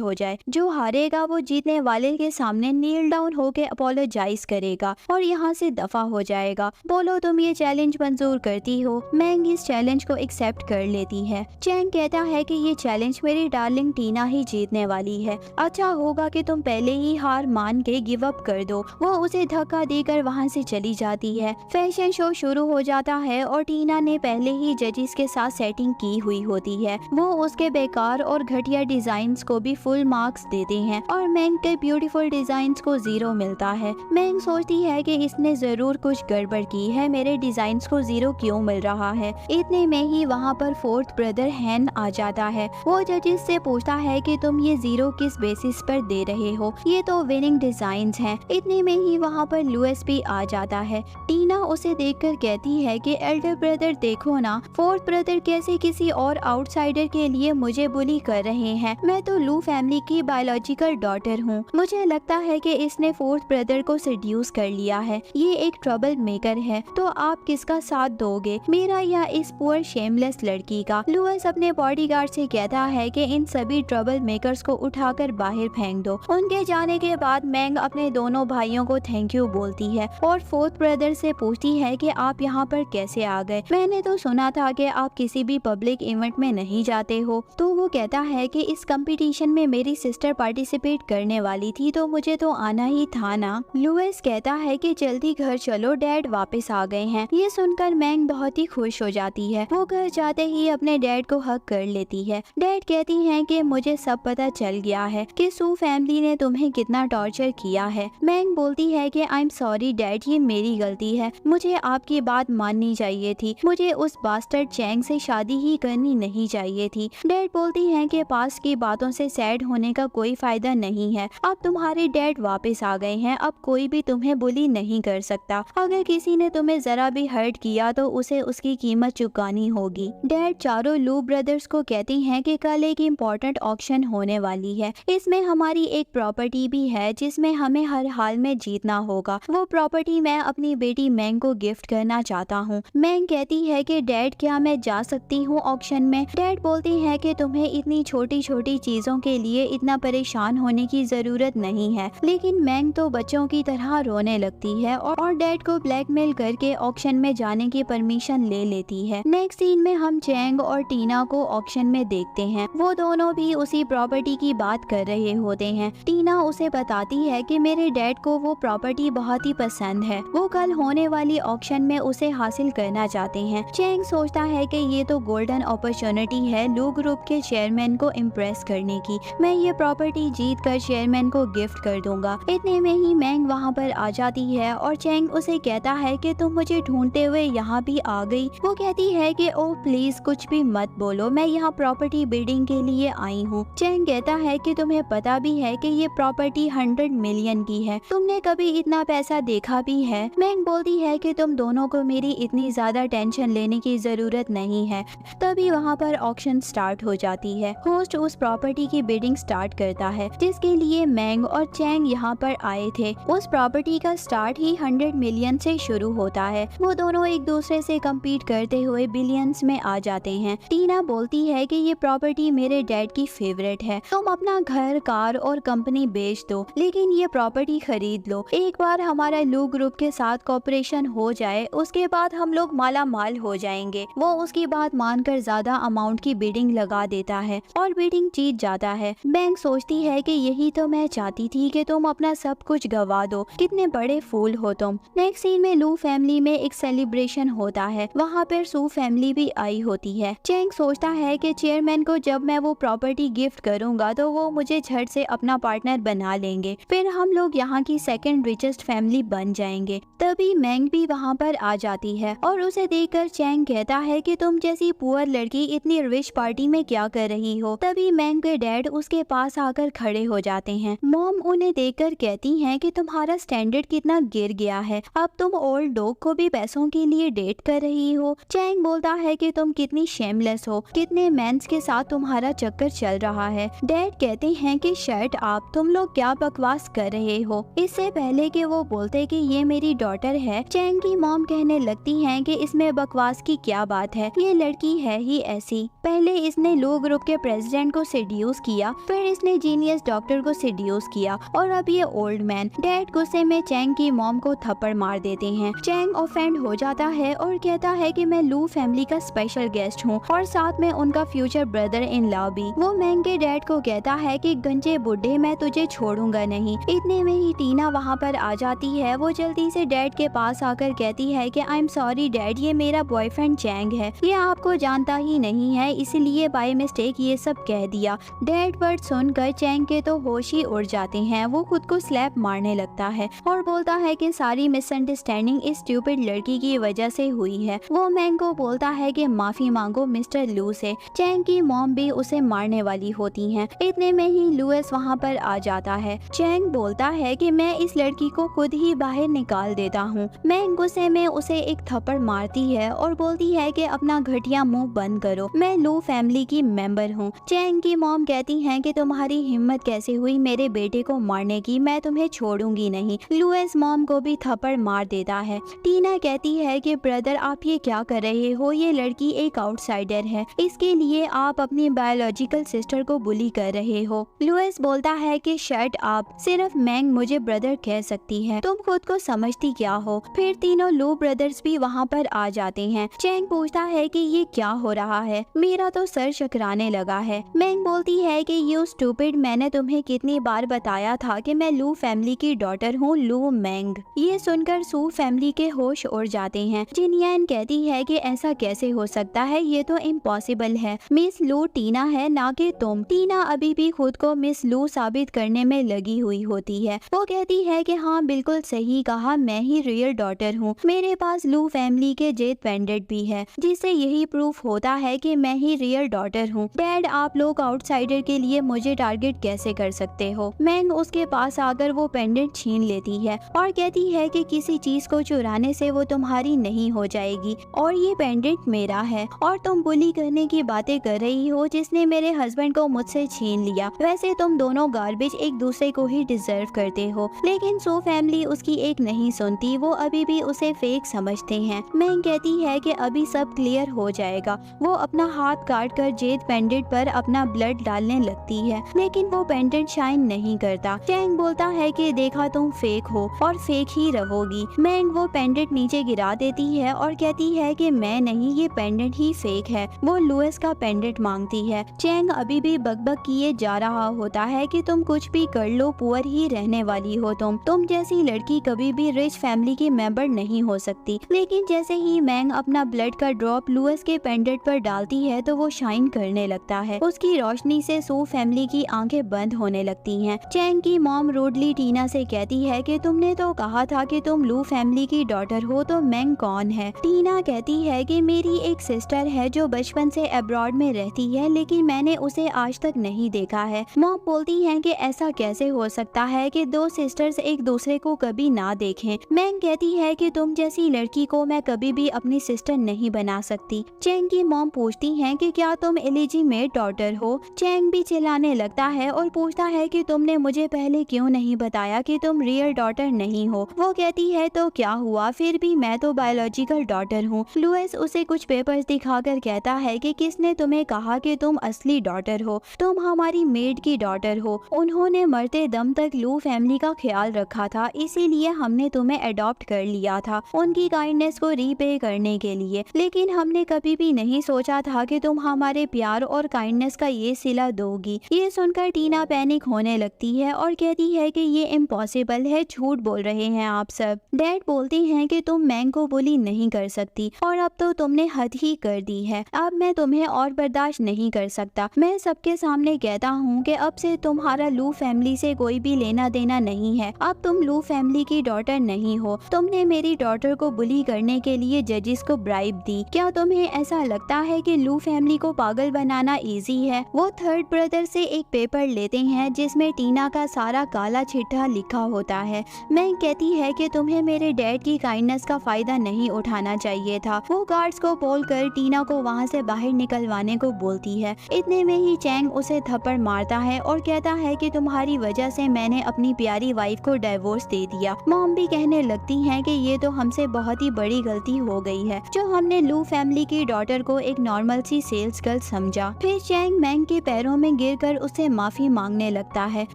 हो जाए, जो हारेगा वो जीतने वाले के सामने नील डाउन होके अपोलोजाइज करेगा और यहाँ से दफा हो जाएगा। बोलो तुम ये चैलेंज मंजूर करती हो। मैंग इस चैलेंज को एक्सेप्ट कर लेती है। चैंग कहता है कि ये चैलेंज मेरी डार्लिंग टीना ही जीतने वाली है, अच्छा होगा कि तुम पहले ही हार मान के गिव अप कर दो। वो उसे धक्का देकर वहाँ से चली जाती है। फैशन शो शुरू हो जाता है और टीना ने पहले ही जजेस के साथ सेटिंग की हुई होती है। वो उसके बेकार और घटिया डिजाइन्स को भी फुल मार्क्स देते हैं और मैंग के ब्यूटीफुल डिजाइन्स को 0 मिलता है। मैंग सोचती है कि इसने जरूर कुछ गड़बड़ की है, मेरे डिजाइन्स को 0 क्यों मिल रहा है। इतने में ही वहाँ पर फोर्थ ब्रदर हैन आ जाता है। वो जजेस से पूछता है कि तुम ये 0 किस बेसिस पर दे रहे हो, ये तो विनिंग डिजाइन्स हैं। इतने में ही वहाँ पर लुइस भी आ जाता है। टीना उसे देखकर कहती है कि एल्डर ब्रदर देखो ना, फोर्थ ब्रदर कैसे किसी और आउटसाइडर के लिए मुझे बुली कर रहे हैं। मैं तो लू फैमिली की बायोलॉजिकल डॉटर हूँ। मुझे लगता है कि इसने फोर्थ ब्रदर को सेड्यूस कर लिया है, ये एक ट्रबल मेकर है। तो आप किसका साथ दोगे, मेरा या इस पुअर शेमलेस लड़की का। लुइस अपने बॉडीगार्ड से कहता है कि इन सभी ट्रबल मेकर्स को उठाकर बाहर फेंक दो। उनके जाने के बाद मैंग अपने दोनों भाइयों को थैंक यू बोलती है और फोर्थ ब्रदर से पूछती है कि आप यहाँ पर कैसे आ गए, मैंने तो सुना था कि आप किसी भी पब्लिक इवेंट में नहीं जाते हो। तो वो कहता है कि इस कंपटीशन में मेरी सिस्टर पार्टिसिपेट करने वाली थी तो मुझे तो आना ही था ना। लुइस कहता है कि जल्दी घर चलो, डैड वापस आ गए हैं। ये सुनकर मैंग बहुत ही खुश हो जाती है। वो घर जाते ही अपने डैड को हक कर लेती है। डैड कहती हैं कि मुझे सब पता चल गया है कि सू फैमिली ने तुम्हें कितना टॉर्चर किया है। मैंग बोलती है कि आई एम सॉरी डैड, ये मेरी गलती है, मुझे आपकी बात माननी चाहिए थी, मुझे उस बास्टर्ड चैंग से शादी ही करनी नहीं चाहिए थी। डैड बोलती हैं कि पास्ट की बातों से सैड होने का कोई फायदा नहीं है, अब तुम्हारे डैड वापस आ गए हैं, अब कोई भी तुम्हें बुली नहीं कर सकता। अगर किसी ने तुम्हें जरा भी हर्ट किया तो उसे उसकी कीमत चुकानी होगी। डैड चारों लू ब्रदर्स को कहती हैं कि कल एक इम्पोर्टेंट ऑक्शन होने वाली है, इसमें हमारी एक प्रॉपर्टी भी है जिसमें हमें हर हाल में जीतना होगा। वो प्रॉपर्टी मैं अपनी बेटी मैंग को गिफ्ट करना चाहता हूँ। मैंग कहती है कि डैड क्या मैं जा सकती हूँ ऑक्शन में। डैड बोलती है कि तुम्हें इतनी छोटी छोटी चीजों के लिए इतना परेशान होने की जरूरत नहीं है, लेकिन मैंग तो बच्चों की तरह रोने लगती है और डैड को ब्लैकमेल करके ऑक्शन में जाने की परमिशन ले लेती है। नेक्स्ट सीन में हम चैंग और टीना को ऑक्शन में देखते हैं। वो दोनों भी उसी प्रॉपर्टी की बात कर रहे होते हैं। टीना उसे बताती है कि मेरे डैड को वो प्रॉपर्टी बहुत ही पसंद है, वो कल होने वाली ऑक्शन में उसे हासिल करना चाहते हैं। चैंग सोचता है कि ये तो गोल्डन अपॉर्चुनिटी है लू ग्रुप के चेयरमैन को इम्प्रेस करने की, मैं ये प्रॉपर्टी जीत कर चेयरमैन को गिफ्ट कर दूंगा। इतने में ही मैंग वहाँ पर आ जाती है और चैंग उसे कहता है कि तुम मुझे ढूंढते हुए यहाँ भी आ गई। वो कहती है कि ओह प्लीज कुछ भी मत बोलो, मैं यहाँ प्रॉपर्टी बिल्डिंग के लिए आई हूँ। चैंग कहता है कि तुम्हें पता भी है कि ये प्रॉपर्टी 100 मिलियन की है, तुमने कभी इतना पैसा देखा भी है। मैंग बोलती है कि तुम दोनों को मेरी इतनी ज्यादा टेंशन लेने की जरूरत नहीं है। तभी वहाँ पर ऑक्शन स्टार्ट हो जाती है। होस्ट उस प्रॉपर्टी की बिडिंग स्टार्ट करता है जिसके लिए मैंग और चैंग यहाँ पर आए थे। उस प्रॉपर्टी का स्टार्ट ही 100 मिलियन से शुरू होता है। वो दोनों एक दूसरे से कम्पीट करते हुए बिलियंस में आ जाते हैं। टीना बोलती है कि ये प्रॉपर्टी मेरे डैड की फेवरेट है, तुम अपना घर, कार और कंपनी बेच दो, लेकिन ये प्रॉपर्टी खरीद लो। एक बार हमारा लू ग्रुप के साथ कॉपरेशन हो जाए उसके बाद हम लोग माला माल हो जाएंगे। वो उसकी बात मानकर ज्यादा अमाउंट की बिडिंग लगा देता है और बिडिंग जीत जाता है। बैंक सोचती है कि यही तो मैं चाहती थी कि तुम अपना सब कुछ गवा दो, कितने बड़े फूल हो तुम। नेक्स्ट सीन में लू फैमिली में एक सेलिब्रेशन होता है, वहाँ पर सू फैमिली भी आई होती है। चैंग सोचता है कि चेयरमैन को जब मैं वो प्रॉपर्टी गिफ्ट करूंगा तो वो मुझे झट से अपना पार्टनर बना लेंगे, फिर हम लोग यहाँ की सेकंड रिचेस्ट फैमिली बन जाएंगे। तभी मैंग भी वहाँ पर आ जाती है और उसे देखकर चैंग कहता है कि तुम जैसी पुअर लड़की इतनी रिच पार्टी में क्या कर रही हो। तभी मैंग के डैड उसके पास आकर खड़े हो जाते हैं। मॉम उन्हें देखकर कहती हैं कि तुम्हारा स्टैंडर्ड कितना गिर गया है, अब तुम ओल्ड डॉग को भी पैसों के लिए डेट कर रही हो। चैंग बोलता है कि तुम कितनी शेमलेस हो, कितने मेंस के साथ तुम्हारा चक्कर चल रहा है। डैड कहते हैं कि शट अप, तुम लोग क्या बकवास कर रहे हो। इससे पहले कि वो बोलते कि ये मेरी डॉटर है, चैंग की मॉम कहने लगती हैं कि इसमें बकवास की क्या बात है, ये लड़की है ही ऐसी। पहले इसने लो ग्रुप के प्रेसिडेंट को सेड्यूस किया, फिर इसने जीनियस डॉक्टर को सेड्यूस किया और अब ये ओल्ड मैन। डैड गुस्से में चैंग की मॉम को थप्पड़ मार देते हैं। चैंग ऑफेंड हो जाता है और कहता है कि मैं लू फैमिली का स्पेशल गेस्ट हूँ और साथ में उनका फ्यूचर ब्रदर इन लॉ भी। वो मैंग के डैड को कहता है कि गंजे बुड्ढे, मैं तुझे छोड़ूंगा नहीं। इतने में ही टीना वहाँ पर आ जाती है। वो जल्दी से डैड के पास आकर कहती है कि आई एम सॉरी डैड, ये मेरा बॉयफ्रेंड चैंग है, ये आपको जानता ही नहीं है, इसीलिए बाय मिस्टेक ये सब कह दिया। डैड वर्ड सुनकर चैंग के तो होश ही उड़ जाते हैं। वो खुद को स्लैप मारने लगता है और बोलता है कि सारी मिसअंडरस्टैंडिंग इस स्टूपिड लड़की की वजह से हुई है। वो मैंग को बोलता है कि माफी मांगो मिस्टर लू से। चैंग की मॉम भी उसे मारने वाली होती हैं। इतने में ही लुइस वहाँ पर आ जाता है। चैंग बोलता है कि मैं इस लड़की को खुद ही बाहर निकाल देता हूँ। मैंग गुस्से में उसे एक थप्पड़ मारती है और बोलती है कि अपना घटिया मुंह बंद करो, मैं लू फैमिली की मेंबर हूँ। चैंग की मॉम कहती हैं कि तुम्हारी हिम्मत कैसे हुई मेरे बेटे को मारने की, मैं तुम्हें छोड़ूंगी नहीं। लुइस मॉम को भी थप्पड़ मार देता है। टीना कहती है कि ब्रदर आप ये क्या कर रहे हो, ये लड़की एक आउटसाइडर है, इसके लिए आप अपनी बायोलॉजिकल सिस्टर को बुली कर रहे हो। लुइस बोलता है कि शट अप, सिर्फ मैंग मुझे ब्रदर कह सकती है, तुम खुद को समझती क्या हो। फिर तीनों लू ब्रदर्स भी वहाँ पर आ जाते हैं। चैंग पूछता है कि ये क्या हो रहा है, मेरा तो सर चकराने लगा है। मैंग बोलती है कि यू स्टूपिड, मैंने तुम्हें कितनी बार बताया था कि मैं लू फैमिली की डॉटर हूँ, लू मैंग। ये सुनकर सू फैमिली के होश उड़ जाते हैं। जिनयान कहती है कि ऐसा कैसे हो सकता है, ये तो इम्पॉसिबल है। मिस लू टीना है ना कि तुम। टीना अभी भी खुद को मिस लू साबित करने में लगी हुई होती है। वो कहती है कि हाँ बिल्कुल सही कहा, मैं ही रियल डॉटर हूँ, मेरे पास लू फैमिली के जेद पेंडेंट भी है, जिससे यही प्रूफ होता है कि मैं ही रियल डॉटर हूँ। डैड आप लोग आउटसाइडर के लिए मुझे टारगेट कैसे कर सकते हो। मैंग उसके पास आकर वो पेंडेंट छीन लेती है और कहती है कि किसी चीज को चुराने से वो तुम्हारी नहीं हो जाएगी और ये पेंडेंट मेरा है और तुम बुली करने की बातें कर रही हो जिसने मेरे हस्बैंड को मुझसे छीन लिया। वैसे तुम दोनों गार्बेज एक दूसरे को ही डिजर्व करते हो। लेकिन सो फैमिली उसकी एक नहीं सुनती, वो अभी भी उसे फेक समझते हैं। मैंग कहती है कि अभी सब क्लियर हो जाएगा। वो अपना हाथ काट कर जेद पेंडेंट पर अपना ब्लड डालने लगती है, लेकिन वो पेंडेंट शाइन नहीं करता। चैंग बोलता है कि देखा तुम फेक हो और फेक ही रहोगी। मैंग वो पेंडेंट नीचे गिरा देती है और कहती है कि मैं नहीं, ये पेंडेंट ही फेक है। वो लुइस का पेंडेंट मांगती है। चैंग अभी भी बकबक किए जा रहा होता है कि तुम कुछ भी कर लो, पुअर ही रहने वाली हो तुम जैसी लड़की कभी भी रिच फैमिली की मेंबर नहीं हो सकती। लेकिन जैसे ही मैंग अपना ब्लड का ड्रॉप लुइस के पेंडेंट पर डालती है तो वो शाइन करने लगता है। उसकी रोशनी से सो फैमिली की आंखें बंद होने लगती हैं। चैंग की मॉम रूडली टीना से कहती है कि तुमने तो कहा था कि तुम लू फैमिली की डॉटर हो, तो मैंग कौन है। टीना कहती है कि मेरी एक सिस्टर है जो बचपन से अब्रॉड में रहती है, लेकिन मैंने उसे आज तक नहीं देखा है। मॉम बोलती है कि ऐसा कैसे हो सकता है कि दो सिस्टर्स एक दूसरे को कभी ना देखें। मैंग कहती है कि तुम जैसी लड़की को मैं कभी भी अपनी सिस्टर नहीं बना सकती। चैंग की मॉम पूछती हैं कि क्या तुम इलीजिमेट डॉटर हो। चैंग भी चिल्लाने लगता है और पूछता है कि तुमने मुझे पहले क्यों नहीं बताया कि तुम रियल डॉटर नहीं हो। वो कहती है तो क्या हुआ, फिर भी मैं तो बायोलॉजिकल डॉटर हूँ। लुइस उसे कुछ पेपर्स दिखाकर कहता है कि किसने तुम्हें कहा कि तुम असली डॉटर हो, तुम हमारी मेड की डॉटर हो। उन्होंने मरते दम तक लू फैमिली का ख्याल रखा था, इसीलिए हमने तुम्हें अडॉप्ट कर लिया था उनकी काइंडनेस को रीपे करने के लिए। लेकिन हमने कभी भी नहीं सोचा था कि तुम हमारे प्यार और काइंडनेस का ये सिला दोगी। ये सुनकर टीना पैनिक होने लगती है और कहती है कि ये इम्पॉसिबल है, झूठ बोल रहे हैं आप सब। डैड बोलते हैं कि तुम मैंग को बुली नहीं कर सकती और अब तो तुमने हद ही कर दी है। अब मैं तुम्हें और बर्दाश्त नहीं कर सकता। मैं सबके सामने कहता हूँ कि अब से तुम्हारा लू फैमिली से कोई भी लेना देना नहीं है। अब तुम लू फैमिली की डॉटर नहीं हो। तुमने मेरी डॉटर को बुली करने के लिए जजेस को ब्राइब दी। क्या तुम्हें ऐसा लगता है कि लू फैमिली को पागल बनाना इजी है? वो थर्ड ब्रदर से एक पेपर लेते हैं जिसमें टीना का सारा काला चिट्ठा लिखा होता है। मैं कहती है कि तुम्हें मेरे डैड की काइंडनेस का फायदा नहीं उठाना चाहिए था। वो गार्ड्स को बोलकर टीना को वहाँ से बाहर निकलवाने को बोलती है। इतने में ही चैंग उसे थप्पड़ मारता है और कहता है कि तुम्हारी वजह से मैंने अपनी प्यारी वाइफ को डिवोर्स दे दिया। मॉम भी कहने लगती हैं कि ये तो हमसे बहुत ही बड़ी गलती हो गई है जो हमने लू फैमिली की डॉटर को एक नॉर्मल सी सेल्स गर्ल समझा। फिर चैंग मैंग के पैरों में गिरकर उससे माफी मांगने लगता है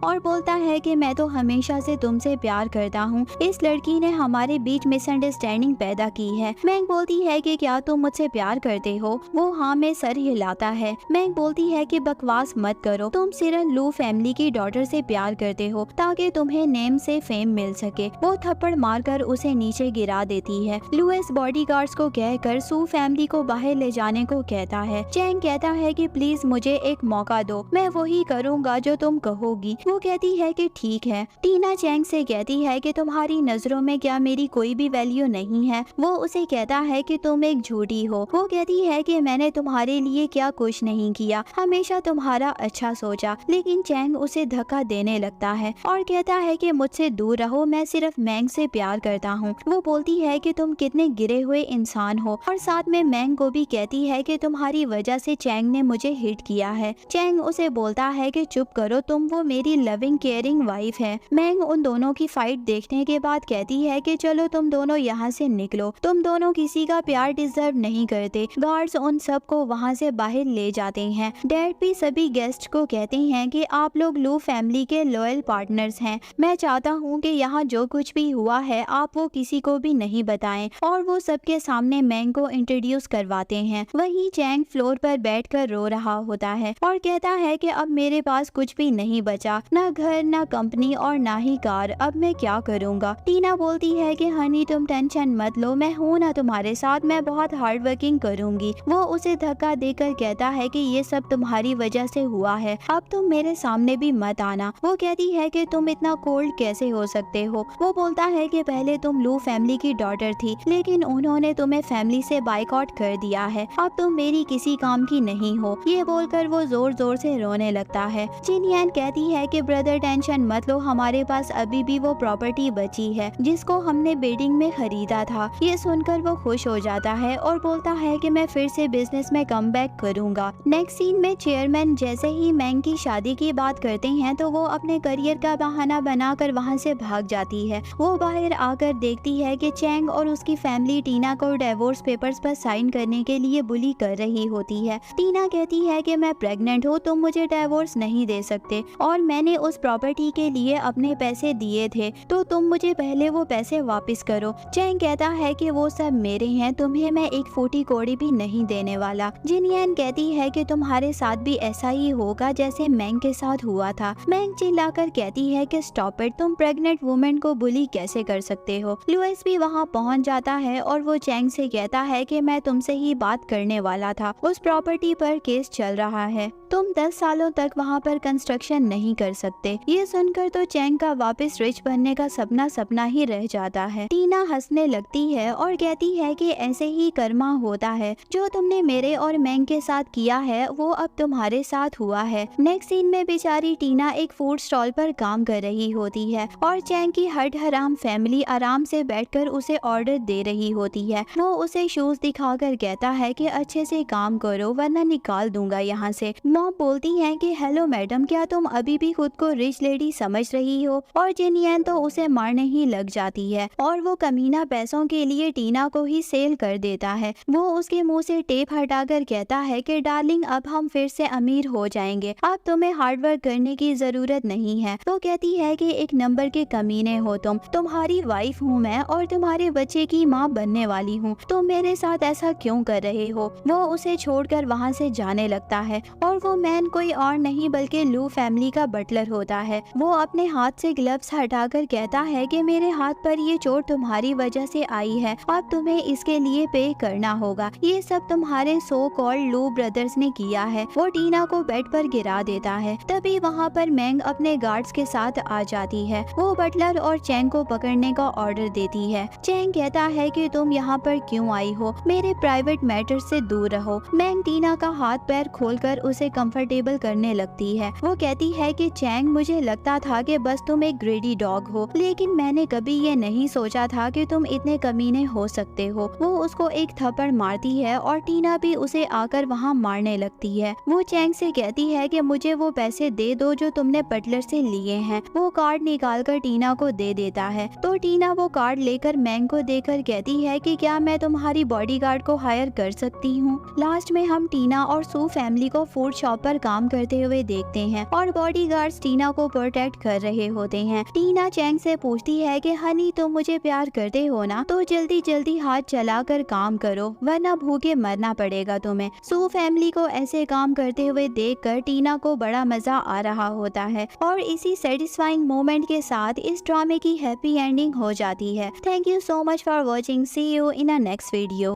और बोलता है कि मैं तो हमेशा से तुमसे प्यार करता हूँ। इस लड़की ने हमारे बीच मिसअंडरस्टैंडिंग पैदा की है। मैंग बोलती है कि क्या तुम मुझसे प्यार करते हो? वो हाँ में सर हिलाता है। मैंग बोलती है कि बकवास मत करो, तुम सिर्फ लू फैमिली की डॉटर से प्यार करते हो ताकि तुम्हें नेम से फेम मिल सके। वो थप्पड़ मारकर उसे नीचे गिरा देती है। लुइस बॉडीगार्ड्स को कहकर सू फैमिली को बाहर ले जाने को कहता है। चैंग कहता है कि प्लीज मुझे एक मौका दो, मैं वही करूँगा जो तुम कहोगी। वो कहती है कि ठीक है। टीना चैंग से कहती है कि तुम्हारी नजरों में क्या मेरी कोई भी वैल्यू नहीं है? वो उसे कहता है कि तुम एक झूठी हो। वो कहती है कि मैंने तुम्हारे लिए क्या कुछ नहीं किया, हमेशा तुम्हारा अच्छा सोचा। लेकिन चैंग उसे धक्का देने लगता है और कहता है कि मुझसे दूर रहो, मैं सिर्फ मैंग से प्यार करता हूँ। वो बोलती है कि तुम कितने गिरे हुए इंसान हो और साथ में मैंग को भी कहती है कि तुम्हारी वजह से चैंग ने मुझे हिट किया है। चैंग उसे बोलता है कि चुप करो, तुम वो मेरी लविंग केयरिंग वाइफ है। मैंग उन दोनों की फाइट देखने के बाद कहती है कि चलो तुम दोनों यहाँ से निकलो, तुम दोनों किसी का प्यार डिजर्व नहीं करते। गार्ड्स उन सब को वहाँ से बाहर ले जाते हैं। डैड भी सभी गेस्ट को कहते हैं कि आप लोग लू फैमिली के लॉयल पार्टनर्स हैं। मैं चाहता हूँ कि यहाँ जो कुछ भी हुआ है आप वो किसी को भी नहीं बताएं। और वो सबके सामने मैंग को इंट्रोड्यूस करवाते हैं। वहीं चैंग फ्लोर पर बैठकर रो रहा होता है और कहता है कि अब मेरे पास कुछ भी नहीं बचा, ना घर, ना कंपनी और ना ही कार। अब मैं क्या करूँगा? टीना बोलती है कि हनी तुम टेंशन मत लो, मैं हूँ ना तुम्हारे साथ, मैं बहुत हार्ड वर्किंग करूँगी। वो उसे धक्का देकर कहता है कि ये सब तुम्हारी वजह से हुआ है, अब तुम मेरे सामने भी मत आना। वो कहती है कि तुम इतना कोल्ड कैसे हो सकते हो? वो बोलता है कि पहले तुम लू फैमिली की डॉटर थी लेकिन उन्होंने तुम्हें फैमिली से बाइकआउट कर दिया है, अब तुम मेरी किसी काम की नहीं हो। ये बोलकर वो जोर जोर से रोने लगता है। जिनयान कहती है कि ब्रदर टेंशन मत लो, हमारे पास अभी भी वो प्रॉपर्टी बची है जिसको हमने बेडिंग में खरीदा था। ये सुनकर वो खुश हो जाता है और बोलता है कि मैं फिर से बिजनेस में कम बैक करूँगा। नेक्स्ट सीन में चेयरमैन जैसे ही मैंग की शादी की बात करते हैं तो वो अपने करियर का बहाना बनाकर वहाँ से भाग जाती है। वो बाहर आकर देखती है कि चैंग और उसकी फैमिली टीना को डिवोर्स पेपर्स पर साइन करने के लिए बुली कर रही होती है। टीना कहती है कि मैं प्रेग्नेंट हूँ, तुम मुझे डिवोर्स नहीं दे सकते और मैंने उस प्रॉपर्टी के लिए अपने पैसे दिए थे तो तुम मुझे पहले वो पैसे वापस करो। चैंग कहता है कि वो सब मेरे हैं, तुम्हें मैं एक फूटी कौड़ी भी नहीं देने वाला। जिनयान कहती है कि तुम्हारे साथ भी ऐसा ही होगा जैसे मैंग के साथ हुआ था। मैंग चिल्लाकर कहती है कि स्टॉप इट, तुम प्रेग्नेंट वुमेन को बुली कैसे कर सकते हो? लुइस भी वहाँ पहुँच जाता है और वो चैंग से कहता है कि मैं तुमसे ही बात करने वाला था, उस प्रॉपर्टी पर केस चल रहा है, तुम 10 सालों तक वहाँ पर कंस्ट्रक्शन नहीं कर सकते। ये सुनकर तो चैंग का वापस रिच बनने का सपना सपना ही रह जाता है। टीना हंसने लगती है और कहती है कि ऐसे ही कर्मा होता है, जो तुमने मेरे और मैंग के साथ किया है वो अब तुम्हारे साथ हुआ है। नेक्स्ट सीन में बेचारी टीना एक फूड स्टॉल पर काम कर रही होती है और चैंग की हट हराम फैमिली आराम से बैठकर उसे ऑर्डर दे रही होती है। वो उसे शूज दिखाकर कहता है कि अच्छे से काम करो वरना निकाल दूंगा यहाँ से। मॉम बोलती हैं कि हेलो मैडम, क्या तुम अभी भी खुद को रिच लेडी समझ रही हो? और जिनयान तो उसे मारने ही लग जाती है और वो कमीना पैसों के लिए टीना को ही सेल कर देता है। वो उसके मुंह से टेप हटाकर कहता है कि डार्लिंग अब हम फिर से अमीर हो जाएंगे, अब तुम्हें हार्डवर्क करने की जरूरत नहीं है। वो कहती है कि एक नंबर के कमीने हो तुम, तुम्हारी वाइफ हूँ मैं और तुम्हारे बच्चे की माँ बनने वाली हूँ, तुम मेरे साथ ऐसा क्यों कर रहे हो? वो उसे छोड़कर वहाँ से जाने लगता है और वो मैन कोई और नहीं बल्कि लू फैमिली का बटलर होता है। वो अपने हाथ से ग्लव्स हटाकर कहता है कि मेरे हाथ पर पर ये चोट तुम्हारी वजह से आई है, अब तुम्हें इसके लिए पे करना होगा। ये सब तुम्हारे सो कॉल्ड लू ब्रदर्स ने किया है। वो टीना को बेड पर गिरा देता है। तभी वहाँ पर मैंग अपने गार्ड्स के साथ आ जाती है। वो बटलर और चैंग को पकड़ने का ऑर्डर देती है। चैंग कहता है कि तुम यहाँ पर क्यों आई हो, मेरे प्राइवेट मैटर से दूर रहो। मैंग टीना का हाथ पैर खोलकर उसे कंफर्टेबल करने लगती है। वो कहती है कि चैंग, मुझे लगता था कि बस तुम एक ग्रेडी डॉग हो, लेकिन मैंने कभी ये नहीं सोचा था कि तुम इतने कमीने हो सकते हो। वो उसको एक थप्पड़ मारती है और टीना भी उसे आकर वहाँ मारने लगती है। वो चैंग से कहती है कि मुझे वो पैसे दे दो जो तुमने बटलर से लिए हैं। वो कार्ड निकालकर टीना को दे देता है तो टीना वो कार्ड लेकर मैंग को देकर कहती है कि क्या मैं तुम्हारी बॉडीगार्ड को हायर कर सकती हूँ। लास्ट में हम टीना और सू फैमिली को फूड शॉप पर काम करते हुए देखते हैं और बॉडीगार्ड्स टीना को प्रोटेक्ट कर रहे होते हैं। टीना चैंग से पूछती है कि हनी, तुम मुझे प्यार करते हो ना, तो जल्दी जल्दी हाथ चलाकर काम करो वरना भूखे मरना पड़ेगा तुम्हें। सू फैमिली को ऐसे काम करते हुए देखकर टीना को बड़ा मजा आ रहा होता है और इसी सेटिस्फाइंग मोमेंट के साथ इस ड्रामे की हैप्पी एंडिंग हो जाती है। Thank you so much for watching. See you in a next video.